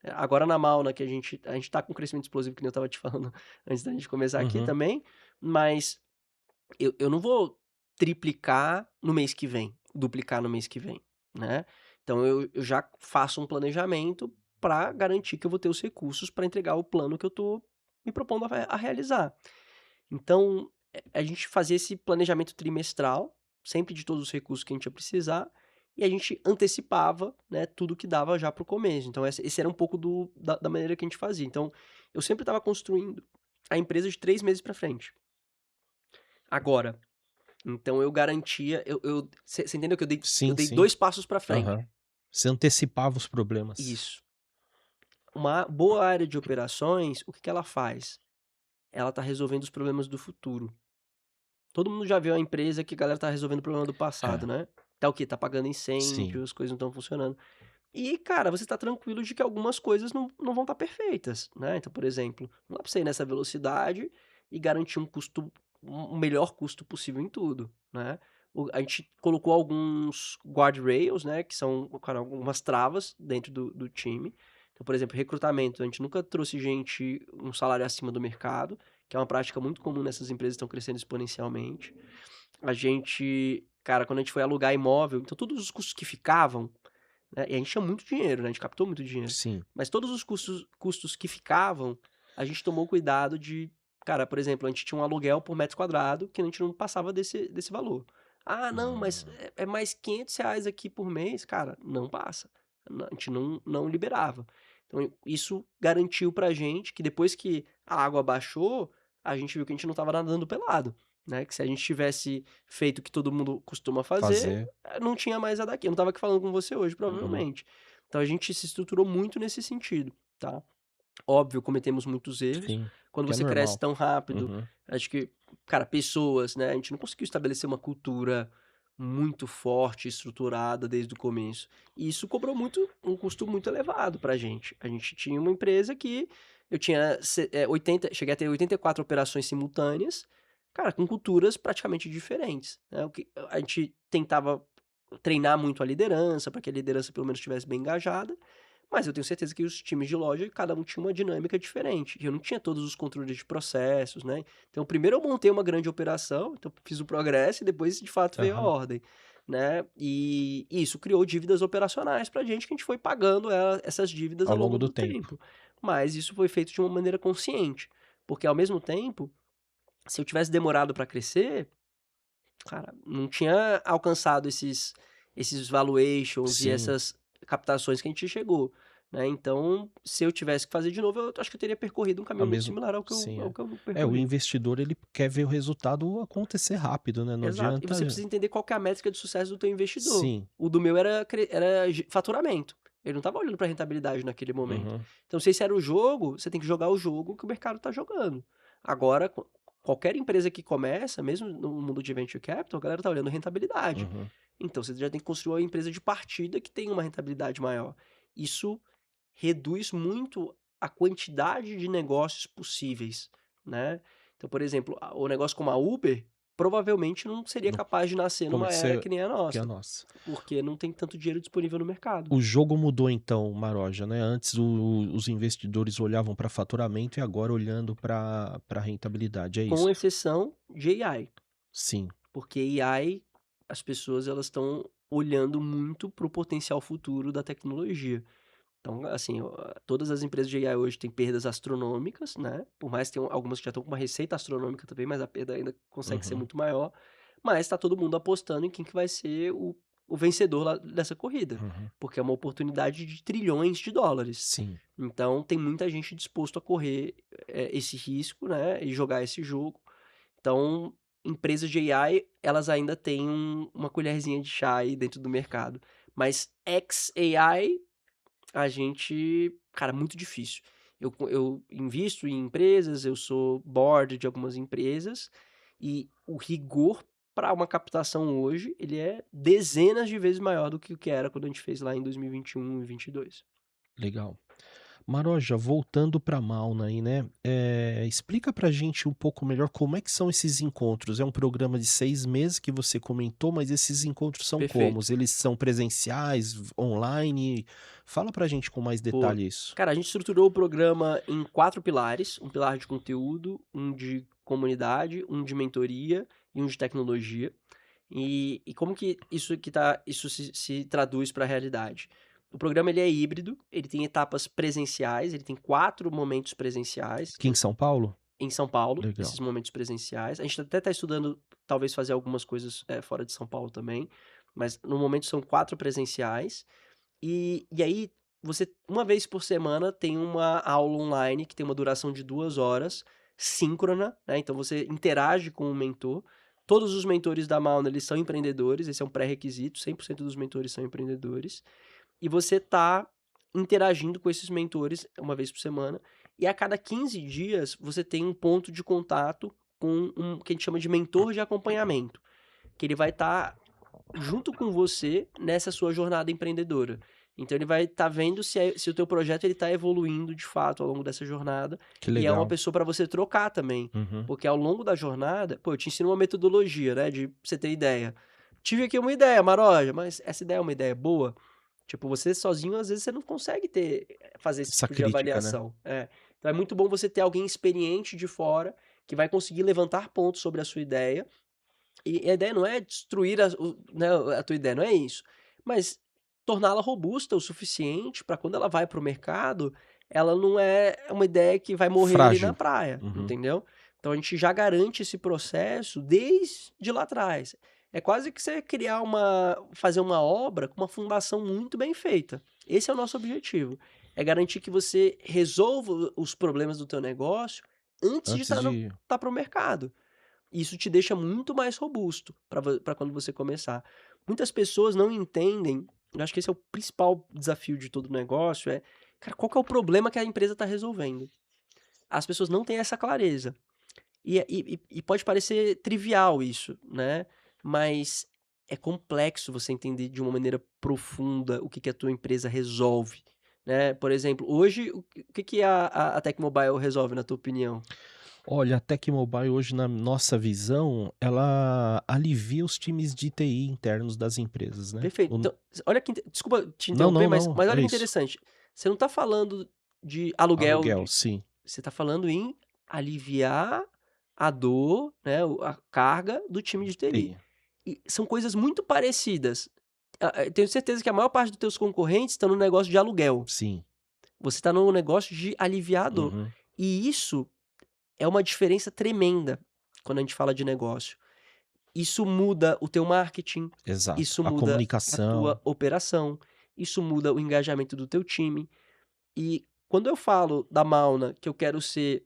Agora na Mauna que a gente tá com um crescimento explosivo, que nem eu estava te falando antes da gente começar aqui Uhum. também, mas eu não vou triplicar no mês que vem, duplicar no mês que vem, né. Então eu já faço um planejamento para garantir que eu vou ter os recursos para entregar o plano que eu tô me propondo a realizar. Então, a gente fazia esse planejamento trimestral, sempre de todos os recursos que a gente ia precisar, e a gente antecipava, né, tudo que dava já para o começo. Então esse era um pouco da maneira que a gente fazia. Então, eu sempre estava construindo a empresa de 3 meses para frente. Agora, então eu garantia você entendeu que eu Sim, dei sim. 2 passos para frente. Aham. Você antecipava os problemas. Isso. Uma boa área de operações, o que que ela faz? Ela está resolvendo os problemas do futuro. Todo mundo já viu a empresa que a galera tá resolvendo o problema do passado, É, né. Tá o quê? Tá apagando sim. incêndio, as coisas não estão funcionando. E, cara, você tá tranquilo de que algumas coisas não vão estar perfeitas, né. Então, por exemplo, não dá pra você ir nessa velocidade e garantir um melhor custo possível em tudo, né. A gente colocou alguns guardrails, né, que são, cara, algumas travas dentro do time. Então, por exemplo, recrutamento, a gente nunca trouxe gente um salário acima do mercado, que é uma prática muito comum nessas empresas que estão crescendo exponencialmente. A gente, cara, quando a gente foi alugar imóvel, então todos os custos que ficavam, né, e a gente tinha muito dinheiro, né, a gente captou muito dinheiro, Sim. mas todos os custos que ficavam, a gente tomou cuidado de, cara, por exemplo, a gente tinha um aluguel por metro quadrado que a gente não passava desse valor. "Ah, não, mas Hum. é mais R$ 500 aqui por mês", cara, não passa. A gente não liberava. Então isso garantiu pra gente que depois que a água baixou, a gente viu que a gente não estava nadando pelado, né, que se a gente tivesse feito o que todo mundo costuma fazer, Fazer. não tinha mais a daqui. Eu não estava aqui falando com você hoje, Uhum. provavelmente. Então a gente se estruturou muito nesse sentido, tá. Óbvio, cometemos muitos erros. Sim. Quando Que é você cresce normal. tão rápido, Uhum. acho que, cara, pessoas, né, a gente não conseguiu estabelecer uma cultura muito forte, estruturada desde o começo. E isso cobrou um custo muito elevado pra gente. A gente tinha uma empresa que eu tinha 80, cheguei a ter 84 operações simultâneas, cara, com culturas praticamente diferentes, né. O que a gente tentava treinar muito a liderança, para que a liderança pelo menos estivesse bem engajada, mas eu tenho certeza que os times de loja, cada um tinha uma dinâmica diferente, e eu não tinha todos os controles de processos, né. Então primeiro eu montei uma grande operação, então fiz o progresso e depois de fato veio a Aham. ordem, né. E isso criou dívidas operacionais pra gente, que a gente foi pagando essas dívidas Ao ao longo longo do do tempo. tempo. Mas isso foi feito de uma maneira consciente, porque ao mesmo tempo, se eu tivesse demorado para crescer, cara, não tinha alcançado esses valuations e Sim. essas captações que a gente chegou, né. Então, se eu tivesse que fazer de novo, eu acho que eu teria percorrido um A caminho muito mesmo similar ao que eu sim, ao é. que eu É, o percorri. investidor ele quer ver o resultado acontecer rápido, né, não Exato. E adianta você precisa entender qual que é a métrica de sucesso do teu investidor. sim. O do meu era faturamento. Ele não estava olhando para rentabilidade naquele momento. Uhum. Então, se esse era o jogo, você tem que jogar o jogo que o mercado está jogando. Agora, qualquer empresa que começa, mesmo no mundo de venture capital, a galera está olhando rentabilidade. Uhum. Então, você já tem que construir uma empresa de partida que tenha uma rentabilidade maior. Isso reduz muito a quantidade de negócios possíveis, né? Então, por exemplo, o negócio como a Uber provavelmente não seria Não capaz de nascer numa era comecei que nem a que é a nossa, nossa. porque não tem tanto dinheiro disponível no mercado. O jogo mudou então, Maroja, né? Antes os investidores olhavam para faturamento e agora olhando para rentabilidade, é Com isso? exceção de AI, Sim. porque AI, as pessoas elas estão olhando muito para o potencial futuro da tecnologia. Então, assim, todas as empresas de AI hoje têm perdas astronômicas, né? Por mais que tenham algumas que já estão com uma receita astronômica também, mas a perda ainda consegue ser Uhum. muito maior. Mas está todo mundo apostando em quem que vai ser o vencedor lá dessa corrida, Uhum. porque é uma oportunidade de trilhões de dólares. Sim. Então, tem muita gente disposto a correr esse risco, né? E jogar esse jogo. Então, empresas de AI, elas ainda têm uma colherzinha de chá aí dentro do mercado. Mas ex-AI a gente, cara, muito difícil. Eu invisto em empresas, eu sou board de algumas empresas, e o rigor para uma captação hoje, ele é dezenas de vezes maior do que o que era quando a gente fez lá em 2021 e 22. Legal. Maroja, voltando para Mauna aí, né? Explica pra gente um pouco melhor como é que são esses encontros. É um programa de 6 meses que você comentou, mas esses encontros são como? Perfeito. Eles são presenciais, online? Fala pra gente com mais Boa. detalhe isso. Cara, a gente estruturou o programa em 4 pilares: um pilar de conteúdo, um de comunidade, um de mentoria e um de tecnologia. E como que isso se traduz para a realidade? O programa ele é híbrido, ele tem etapas presenciais, ele tem 4 momentos presenciais Aqui em São Paulo? em São Paulo, Legal. esses momentos presenciais. A gente até está estudando talvez fazer algumas coisas fora de São Paulo também, mas no momento são 4 presenciais. E aí, você, uma vez por semana, tem uma aula online que tem uma duração de 2 horas, síncrona, né? Então você interage com o mentor. Todos os mentores da Mauna, eles são empreendedores, esse é um pré-requisito, 100% dos mentores são empreendedores. E você tá interagindo com esses mentores uma vez por semana. E a cada 15 dias, você tem um ponto de contato com um que a gente chama de mentor de acompanhamento, que ele vai estar junto com você nessa sua jornada empreendedora. Então ele vai estar vendo se o teu projeto ele está evoluindo de fato ao longo dessa jornada, Que e é uma legal. pessoa para você trocar também, Uhum. porque ao longo da jornada, pô, eu te ensino uma metodologia, né, de pra você ter ideia. Tive aqui uma ideia, Maroja, mas essa ideia é uma ideia boa? Tipo, você sozinho às vezes você não consegue fazer esse Essa tipo de crítica, né? avaliação. Então é muito bom você ter alguém experiente de fora que vai conseguir levantar pontos sobre a sua ideia, e a ideia não é destruir né, a tua ideia, não é isso. Mas torná-la robusta o suficiente para quando ela vai para o mercado, ela não é uma ideia que vai morrer ali na Frágil. praia, Uhum. entendeu? Então a gente já garante esse processo desde lá atrás. É quase que você fazer uma obra com uma fundação muito bem feita. Esse é o nosso objetivo. É garantir que você resolva os problemas do teu negócio antes de Antes estar de para o mercado. Isso te deixa muito mais robusto para quando você começar. Muitas pessoas não entendem, eu acho que esse é o principal desafio de todo negócio, cara, qual que é o problema que a empresa está resolvendo? As pessoas não têm essa clareza. E pode parecer trivial isso, né? Mas é complexo você entender de uma maneira profunda o que a tua empresa resolve, né? Por exemplo, hoje, o que a Tecmobile resolve, na tua opinião? Olha, a Tecmobile hoje, na nossa visão, ela alivia os times de TI internos das empresas, né. Perfeito. Então, olha que desculpa te Não, interromper, não, mas não, mas olha é que isso. interessante, você não tá falando de aluguel Aluguel, de sim, você tá falando em aliviar a dor, né, a carga do time de TI. TI. E são coisas muito parecidas. Tenho certeza que a maior parte dos teus concorrentes estão no negócio de aluguel. Sim. Você tá no negócio de aliviar a dor. Uhum. E isso é uma diferença tremenda quando a gente fala de negócio. Isso muda o teu marketing, Exato. isso A muda a comunicação. tua operação, isso muda o engajamento do teu time. E quando eu falo da Mauna, que eu quero ser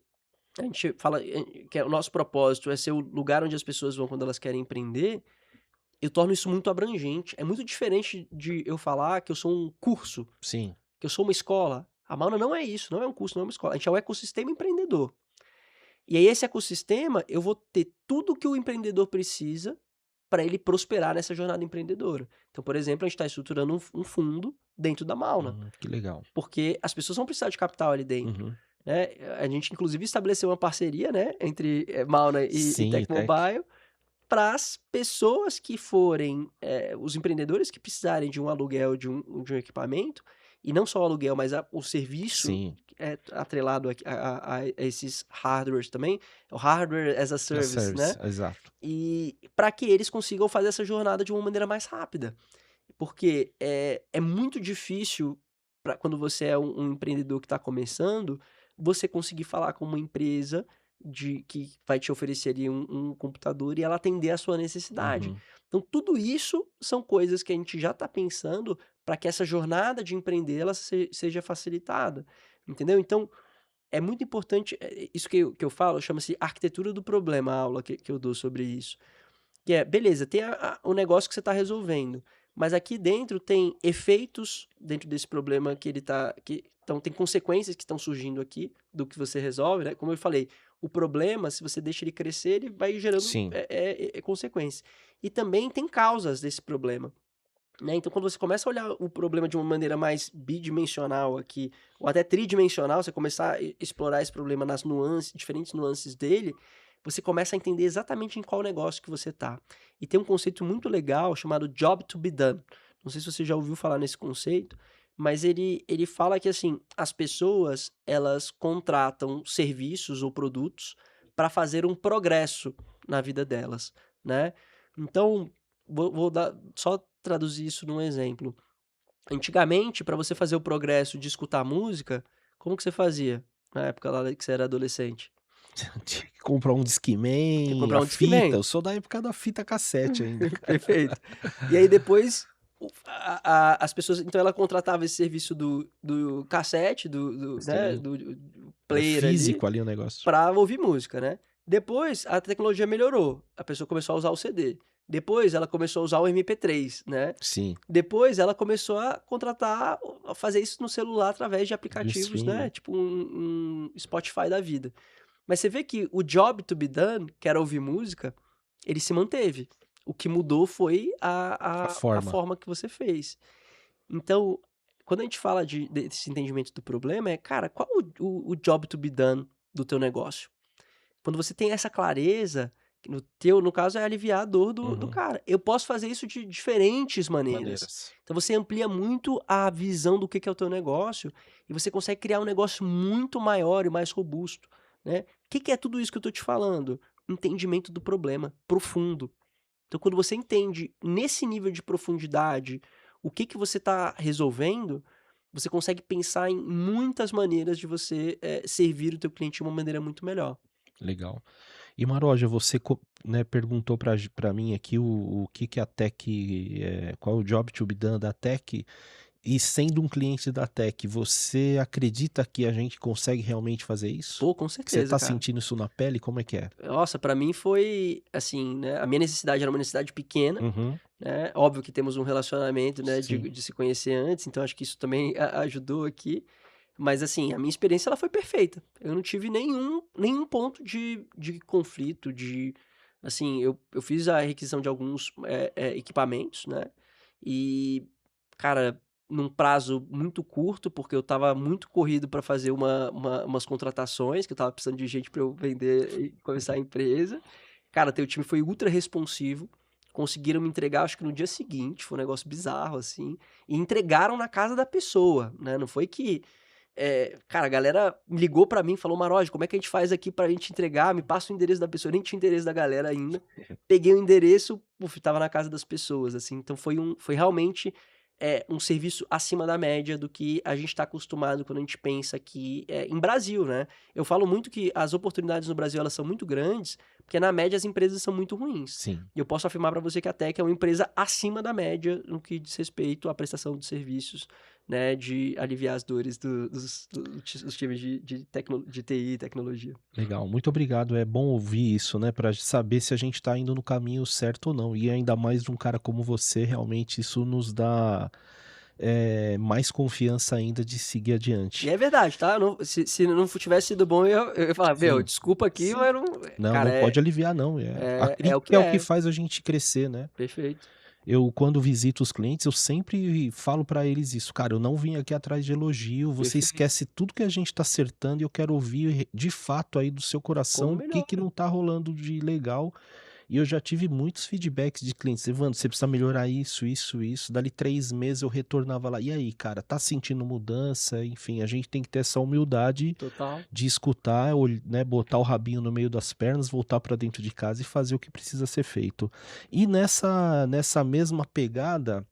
a gente fala, que o nosso propósito é ser o lugar onde as pessoas vão quando elas querem empreender, eu torno isso muito abrangente. É muito diferente de eu falar que eu sou um curso, Sim. que eu sou uma escola. A Mauna não é isso, não é um curso, não é uma escola. A gente é um ecossistema empreendedor. E aí esse ecossistema, eu vou ter tudo que o empreendedor precisa para ele prosperar nessa jornada empreendedora. Então, por exemplo, a gente está estruturando um fundo dentro da Mauna, Que legal. porque as pessoas vão precisar de capital ali dentro. Uhum. Né? A gente, inclusive, estabeleceu uma parceria, né, entre Mauna e Sim, e Tech tech. Mobile para as pessoas que forem, os empreendedores que precisarem de um aluguel de um equipamento, e não só o aluguel, mas o serviço Sim, atrelado a esses hardwares também, o hardware as a a service, né? service, exato. E para que eles consigam fazer essa jornada de uma maneira mais rápida. Porque é muito difícil, quando você é um empreendedor que está começando, você conseguir falar com uma empresa que vai te oferecer ali um computador e ela atender a sua necessidade. Uhum. Então, tudo isso são coisas que a gente já está pensando para que essa jornada de empreender ela seja facilitada. Entendeu? Então, é muito importante. Isso que eu falo chama-se arquitetura do problema, a aula que eu dou sobre isso. Que é, beleza, tem o negócio que você está resolvendo, mas aqui dentro tem efeitos dentro desse problema que ele tá. Então, tem consequências que estão surgindo aqui do que você resolve, né? Como eu falei, o problema, se você deixa ele crescer, ele vai gerando Sim. consequências. E também tem causas desse problema. Né? Então, quando você começa a olhar o problema de uma maneira mais bidimensional aqui, ou até tridimensional, você começar a explorar esse problema nas nuances, diferentes nuances dele, você começa a entender exatamente em qual negócio que você está. E tem um conceito muito legal chamado Job to be done. Não sei se você já ouviu falar nesse conceito, mas ele fala que assim, as pessoas elas contratam serviços ou produtos para fazer um progresso na vida delas, né? Então, vou dar só traduzir isso num exemplo. Antigamente, para você fazer o progresso de escutar música, como que você fazia na época lá que você era adolescente? Tinha que comprar um Tinha que Discman, comprar a um fita, Discman. eu sou da época da fita cassete ainda, cara. Perfeito. E aí depois as pessoas, então ela contratava esse serviço do cassete, né, Sim, do era player ali, físico ali o negócio. para ouvir música, né. Depois a tecnologia melhorou, a pessoa começou a usar o CD. Depois ela começou a usar o MP3, né. Sim, Depois ela começou a contratar a fazer isso no celular através de de aplicativos, né, streaming. tipo um Spotify da vida. Mas você vê que o job to be done, que era ouvir música, ele se manteve. O que mudou foi A a forma. forma que você fez. Então, quando a gente fala desse entendimento do problema, cara, qual o job to be done do teu negócio? Quando você tem essa clareza, que no caso, é aliviar a dor do Uhum. cara. Eu posso fazer isso de diferentes maneiras. Maneiras. Então você amplia muito a visão do que é o teu negócio e você consegue criar um negócio muito maior e mais robusto, né. Que é tudo isso que eu tô te falando? Entendimento do problema, profundo. Então quando você entende nesse nível de profundidade o que você está resolvendo, você consegue pensar em muitas maneiras de você, servir o teu cliente de uma maneira muito melhor. Legal. E Maroja, você né, perguntou pra mim aqui o que que a Tech, qual é o job to be done da Tech, e sendo um cliente da Tech, você acredita que a gente consegue realmente fazer isso? Pô, com Que você certeza, tá cara. sentindo isso na pele? Como é que é? Nossa, pra mim foi, assim, né, a minha necessidade era uma necessidade pequena, Uhum. né, óbvio que temos um relacionamento, né, de Sim. de se conhecer antes, então acho que isso também ajudou aqui, mas assim, a minha experiência ela foi perfeita. Eu não tive nenhum ponto de conflito, assim, eu fiz a requisição de alguns, equipamentos, né, e, cara, num prazo muito curto, porque eu estava muito corrido para fazer umas contratações, que eu estava precisando de gente para eu vender e começar a empresa. Cara, teu time foi ultra responsivo, conseguiram me entregar acho que no dia seguinte, foi um negócio bizarro, assim, e entregaram na casa da pessoa, né, não foi que, cara, a galera ligou pra mim e falou: "Maroja, como é que a gente faz aqui pra gente entregar? Me passa o endereço da pessoa", eu nem tinha o endereço da galera ainda. Peguei o endereço, puf, estava na casa das pessoas, assim, então foi realmente, um serviço acima da média do que a gente está acostumado quando a gente pensa aqui, em Brasil, né. Eu falo muito que as oportunidades no Brasil, elas são muito grandes, porque na média as empresas são muito ruins. Sim. E eu posso afirmar para você que a Tech é uma empresa acima da média no que diz respeito à prestação de serviços, né, de aliviar as dores dos times de TI e tecnologia. Legal, muito obrigado. É bom ouvir isso, né, para saber se a gente está indo no caminho certo ou não. E ainda mais de um cara como você, realmente isso nos dá mais confiança ainda de seguir E adiante. é verdade, tá? Se não tivesse sido bom, eu ia falar, meu, Sim, desculpa aqui, mas não. não, Cara, não pode aliviar não. A é o crítica que é o que é. faz a gente crescer, né? Perfeito. Eu, quando visito os clientes, eu sempre falo para eles isso, cara, eu não vim aqui atrás de elogio, você Perfeito. esquece tudo que a gente tá acertando e eu quero ouvir de fato aí do seu Como coração o que melhor. que não tá rolando de legal. E eu já tive muitos feedbacks de clientes: "Evandro, você precisa melhorar isso, isso, isso". Dali 3 meses eu retornava lá: "E aí, cara, tá sentindo mudança?". Enfim, a gente tem que ter essa humildade Total. de escutar, né, botar o rabinho no meio das pernas, voltar para dentro de casa e fazer o que precisa ser feito. E nessa mesma pegada,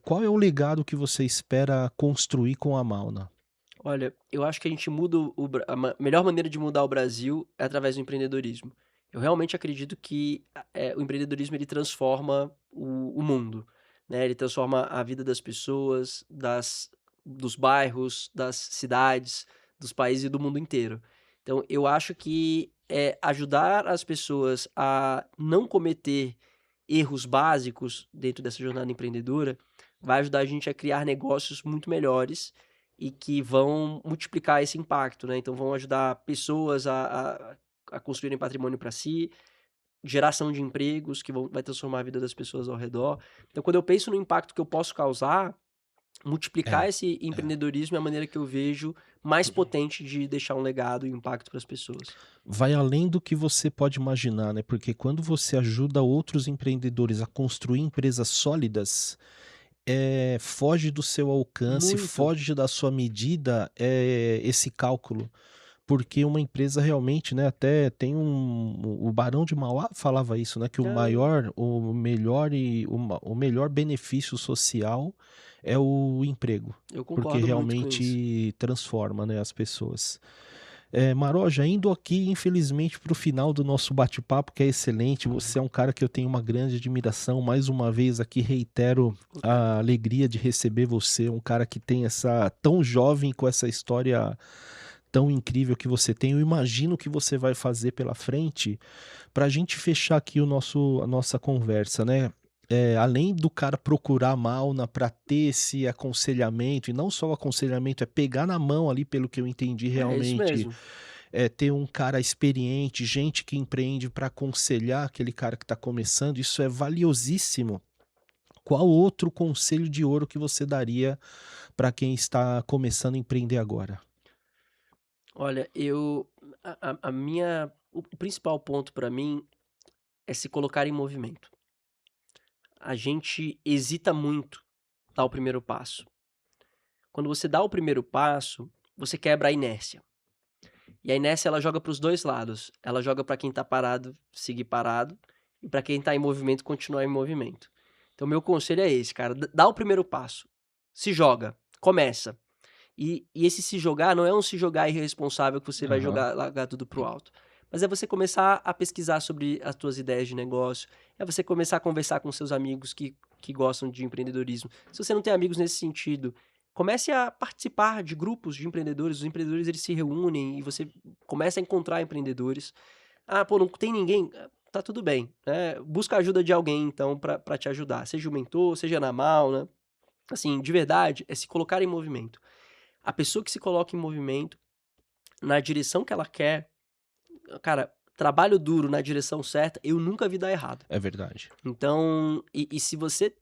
qual é o legado que você espera construir com a Mauna? Olha, eu acho que a gente muda a melhor maneira de mudar o Brasil é através do empreendedorismo. Eu realmente acredito que o empreendedorismo ele transforma o mundo, né? Ele transforma a vida das pessoas, dos bairros, das cidades, dos países e do mundo inteiro. Então, eu acho que ajudar as pessoas a não cometer erros básicos dentro dessa jornada empreendedora vai ajudar a gente a criar negócios muito melhores e que vão multiplicar esse impacto, né. Então vão ajudar pessoas a construírem patrimônio para si, geração de empregos que vai transformar a vida das pessoas ao redor. Então quando eu penso no impacto que eu posso causar, multiplicar É, esse é. empreendedorismo é a maneira que eu vejo mais potente de deixar um legado e impacto para as pessoas. Vai além do que você pode imaginar, né, porque quando você ajuda outros empreendedores a construir empresas sólidas, foge do seu alcance, Muito. foge da sua medida, esse cálculo. Porque uma empresa realmente, né, até tem o Barão de Mauá falava isso, né, que Ah, o melhor benefício social é o emprego, eu porque concordo muito com isso. realmente transforma, né, as pessoas. Maroja, indo aqui infelizmente para o final do nosso bate-papo, que é excelente, você é um cara que eu tenho uma grande admiração, mais uma vez aqui reitero a alegria de receber você, um cara que tem essa tão jovem com essa história tão incrível que você tem. Eu imagino que você vai fazer pela frente para a gente fechar aqui a nossa conversa, né? Além do cara procurar a Mauna para ter esse aconselhamento, e não só o aconselhamento, é pegar na mão ali, pelo que eu entendi É isso realmente, mesmo. ter um cara experiente, gente que empreende para aconselhar aquele cara que está começando, isso é valiosíssimo. Qual outro conselho de ouro que você daria para quem está começando a empreender agora? Olha, a minha o principal ponto para mim é se colocar em movimento. A gente hesita muito dar o primeiro passo. Quando você dá o primeiro passo, você quebra a inércia. E a inércia ela joga para os 2 lados. Ela joga para quem tá parado seguir parado e para quem tá em movimento continuar em movimento. Então meu conselho é esse, cara, dá o primeiro passo. Se joga, começa. E esse se jogar não é um se jogar irresponsável que você vai Aham. largar tudo pro alto. Mas é você começar a pesquisar sobre as tuas ideias de negócio, é você começar a conversar com seus amigos que gostam de empreendedorismo. Se você não tem amigos nesse sentido, comece a participar de grupos de empreendedores. Os empreendedores eles se reúnem e você começa a encontrar empreendedores. Ah, pô, não tem ninguém? Tá tudo bem, né? Busca a ajuda de alguém então para te ajudar, seja o mentor, seja na mal, né? Assim, de verdade, é se colocar em movimento. A pessoa que se coloca em movimento, na direção que ela quer, cara, trabalho duro na direção certa, eu nunca vi dar errado. É verdade. Então, e se você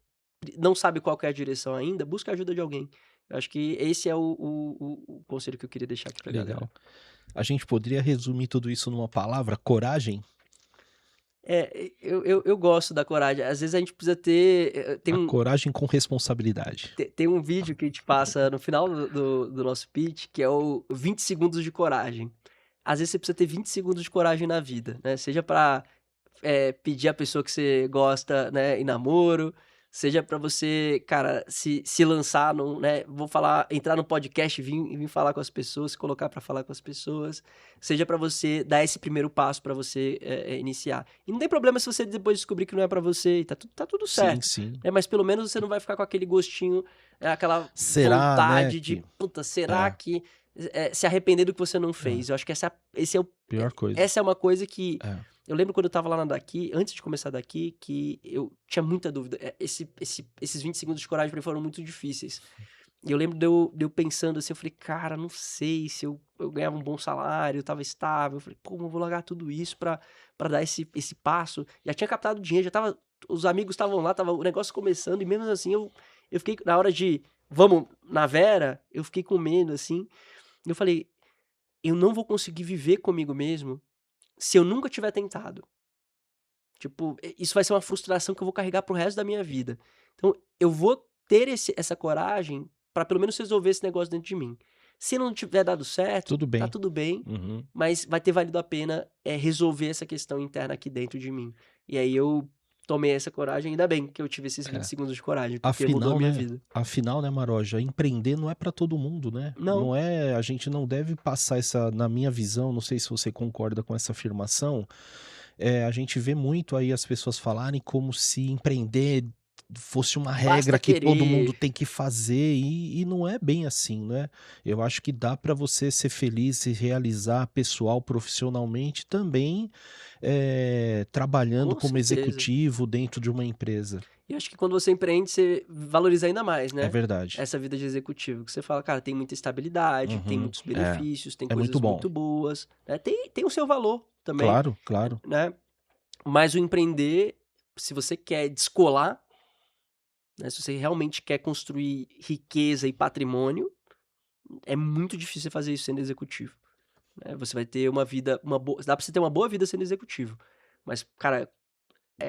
não sabe qual que é a direção ainda, busca a ajuda de alguém. Eu acho que esse é o conselho que eu queria deixar aqui pra galera. Legal. A gente poderia resumir tudo isso numa palavra: coragem? Eu gosto da coragem. Às vezes a gente precisa ter. A coragem com responsabilidade. Tem um vídeo que a gente passa no final do nosso pitch, que é o 20 segundos de coragem. Às vezes você precisa ter 20 segundos de coragem na vida, né? Seja pra pedir a pessoa que você gosta, né, em namoro, seja pra você, cara, se lançar num, né, vou falar, entrar no podcast, vir falar com as pessoas, se colocar pra falar com as pessoas, seja pra você dar esse primeiro passo pra você, iniciar. E não tem problema se você depois descobrir que não é pra você, e tá tudo Sim, certo, sim. né, mas pelo menos você não vai ficar com aquele gostinho, aquela Será, né, vontade de: que "Puta, será é, que", se arrepender do que você não é, fez. Eu acho que esse é o pior coisa. essa é uma coisa que É. eu lembro quando eu estava lá na Daqui, antes de começar daqui, que eu tinha muita dúvida. Esses 20 segundos de coragem pra mim foram muito difíceis. E eu lembro de eu pensando assim, eu falei: "Cara, não sei se eu ganhava um bom salário, eu estava estável". Eu falei: "Pô, eu vou largar tudo isso pra dar esse passo". Já tinha captado dinheiro, já estava, os amigos estavam lá, estava o negócio começando e mesmo assim eu fiquei na hora de: "Vamos na Vera", eu fiquei com medo, assim. E eu falei: "Eu não vou conseguir viver comigo mesmo se eu nunca tiver tentado". Tipo, isso vai ser uma frustração que eu vou carregar para o resto da minha vida. Então, eu vou ter essa coragem pra pelo menos resolver esse negócio dentro de mim. Se não tiver dado certo, Tudo tá bem. tudo bem, Uhum. mas vai ter valido a pena, resolver essa questão interna aqui dentro de mim. E aí eu tomei essa coragem, ainda bem que eu tive esses 20 É. segundos de coragem, porque mudou a Afinal, minha né, vida. Maroja, empreender não é para todo mundo, né. Não, Não é, a gente não deve passar essa, na minha visão, não sei se você concorda com essa afirmação, a gente vê muito aí as pessoas falarem como se empreender fosse uma basta regra que todo mundo querer. tem que fazer, e não é bem assim, né. Eu acho que dá para você ser feliz, se realizar pessoal, profissionalmente também, trabalhando Com como certeza. executivo dentro de uma empresa. E eu acho que quando você empreende, você valoriza ainda mais, É né, verdade. essa vida de executivo, que você fala: "Cara, tem muita estabilidade, tem Uhum. muitos É. benefícios, tem É muito coisas bom. muito boas", né, tem o seu valor também, Claro, claro. né. Mas o empreender, se você quer descolar, né, se você realmente quer construir riqueza e patrimônio, é muito difícil você fazer isso sendo executivo, né. Você vai ter uma vida, uma boa, dá pra você ter uma boa vida sendo executivo, mas, cara,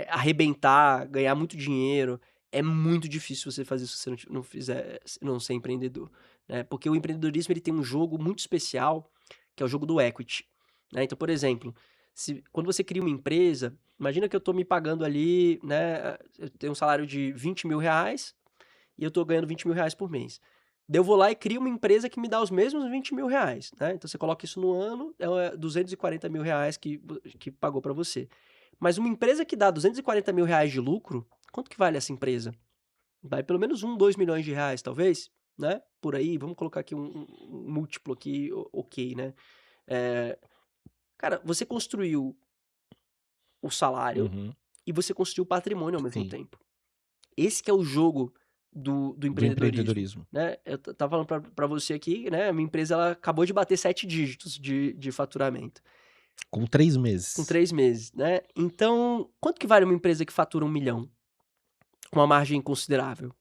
arrebentar, ganhar muito dinheiro, é muito difícil você fazer isso se você não fizer, se não ser empreendedor, né. Porque o empreendedorismo ele tem um jogo muito especial, que é o jogo do equity, né. Então, por exemplo, se quando você cria uma empresa, imagina que eu estou me pagando ali, né, eu tenho um salário de R$ 20.000 e eu estou ganhando R$ 20.000 por mês. Daí eu vou lá e crio uma empresa que me dá os mesmos R$ 20.000, né. Então você coloca isso no ano, é R$ 240.000 que pagou para você. Mas uma empresa que dá R$ 240.000 de lucro, quanto que vale essa empresa? Vale pelo menos 1, 2 milhões de reais, talvez, né, por aí, vamos colocar aqui um múltiplo aqui, ok, né. Eh, cara, você construiu o salário Uhum. e você construiu o patrimônio ao mesmo Sim, tempo. Esse que é o jogo do do empreendedorismo, empreendedorismo. né. Eu estava falando pra você aqui, né, a minha empresa ela acabou de bater 7 dígitos de faturamento, Com 3 com meses. 3 meses, né. Então, quanto que vale uma empresa que fatura 1 milhão? Com uma margem considerável.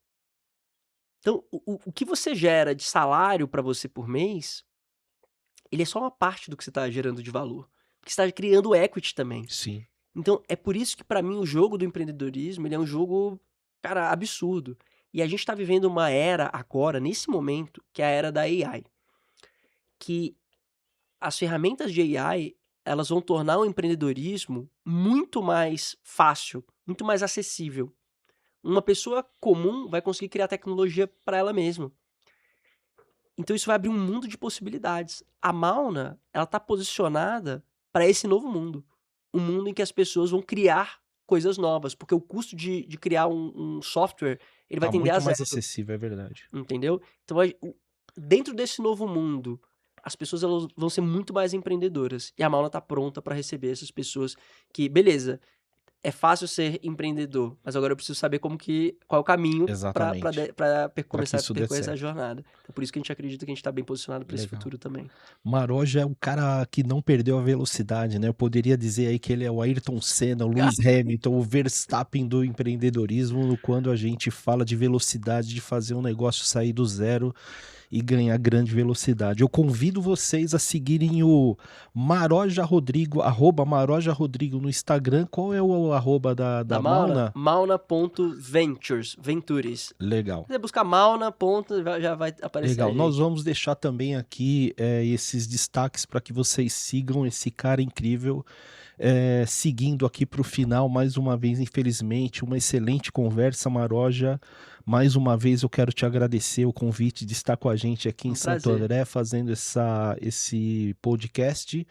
Então, o que você gera de salário para você por mês, ele é só uma parte do que você está gerando de valor, porque você está criando equity também. Sim. Então, é por isso que para mim o jogo do empreendedorismo, ele é um jogo, cara, absurdo. E a gente está vivendo uma era agora, nesse momento, que é a era da AI, que as ferramentas de AI, elas vão tornar o empreendedorismo muito mais fácil, muito mais acessível. Uma pessoa comum vai conseguir criar tecnologia para ela mesma. Então isso vai abrir um mundo de possibilidades. A Mauna, ela tá posicionada para esse novo mundo. Um mundo em que as pessoas vão criar coisas novas, porque o custo de criar um software, ele vai Tá tender a muito mais zero, acessível, é verdade. entendeu? Então dentro desse novo mundo, as pessoas elas vão ser muito mais empreendedoras. E a Mauna tá pronta para receber essas pessoas que, beleza, é fácil ser empreendedor, mas agora eu preciso saber qual é o caminho para Exatamente. Para que começar a isso dê percorrer essa certo. jornada. Então por isso que a gente acredita que a gente está bem posicionado para esse Legal. futuro também. Maroja é um cara que não perdeu a velocidade, né, eu poderia dizer aí que ele é o Ayrton Senna, o Lewis Hamilton, o Verstappen do empreendedorismo, quando a gente fala de velocidade, de fazer um negócio sair do zero e ganhar grande velocidade. Eu convido vocês a seguirem o Maroja Rodrigo, @maroja rodrigo no Instagram. Qual é o arroba Da da Mauna, Mauna? mauna.ventures, Ventures. Legal. Se você buscar Mauna, já vai aparecer a Legal, nós gente. vamos deixar também aqui esses destaques para que vocês sigam esse cara incrível. Seguindo aqui para o final, mais uma vez, infelizmente, uma excelente conversa, Maroja. Mais uma vez eu quero te agradecer o convite de estar com a gente aqui em Um Santo prazer. André, fazendo esse podcast.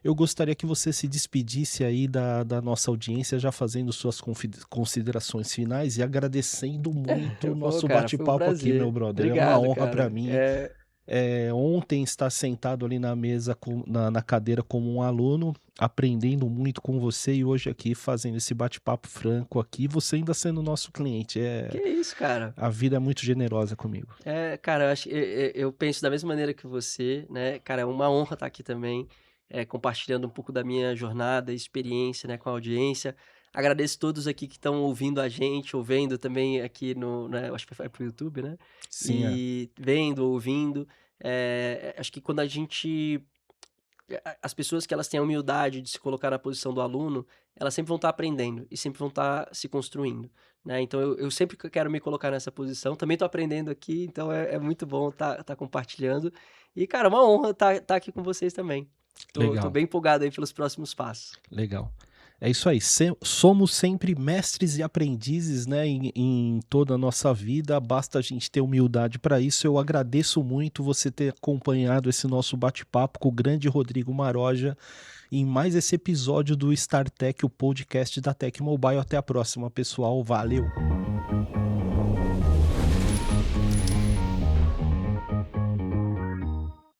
Eu gostaria que você se despedisse aí da nossa audiência, já fazendo suas considerações finais e agradecendo muito o Pô, nosso cara, foi um bate-papo aqui, meu prazer. brother. É uma Obrigado, honra para cara. mim. Ontem estar sentado ali na mesa, na cadeira como um aluno, aprendendo muito com você e hoje aqui fazendo esse bate-papo franco aqui, você ainda sendo nosso cliente. Que isso, cara. A vida é muito generosa comigo. Cara, eu penso da mesma maneira que você, né? Cara, é uma honra estar aqui também, compartilhando um pouco da minha jornada, experiência, né, com a audiência. Agradeço todos aqui que estão ouvindo a gente, ouvindo também aqui no, né, eu acho que vai pro YouTube, né? Sim, E vendo, ouvindo. Acho que quando a gente as pessoas que elas têm a humildade de se colocar na posição do aluno, elas sempre vão estar aprendendo e sempre vão estar se construindo, né. Então eu sempre que quero me colocar nessa posição, também estou aprendendo aqui, então é muito bom estar compartilhando. E, cara, é uma honra estar aqui com vocês também. Tô legal, bem empolgado aí pelos próximos passos. legal. É isso aí, somos sempre mestres e aprendizes, né, em toda a nossa vida, basta a gente ter humildade para isso. Eu agradeço muito você ter acompanhado esse nosso bate-papo com o grande Rodrigo Maroja em mais esse episódio do StarTech, o podcast da Tec Mobile. Até a próxima, pessoal. Valeu!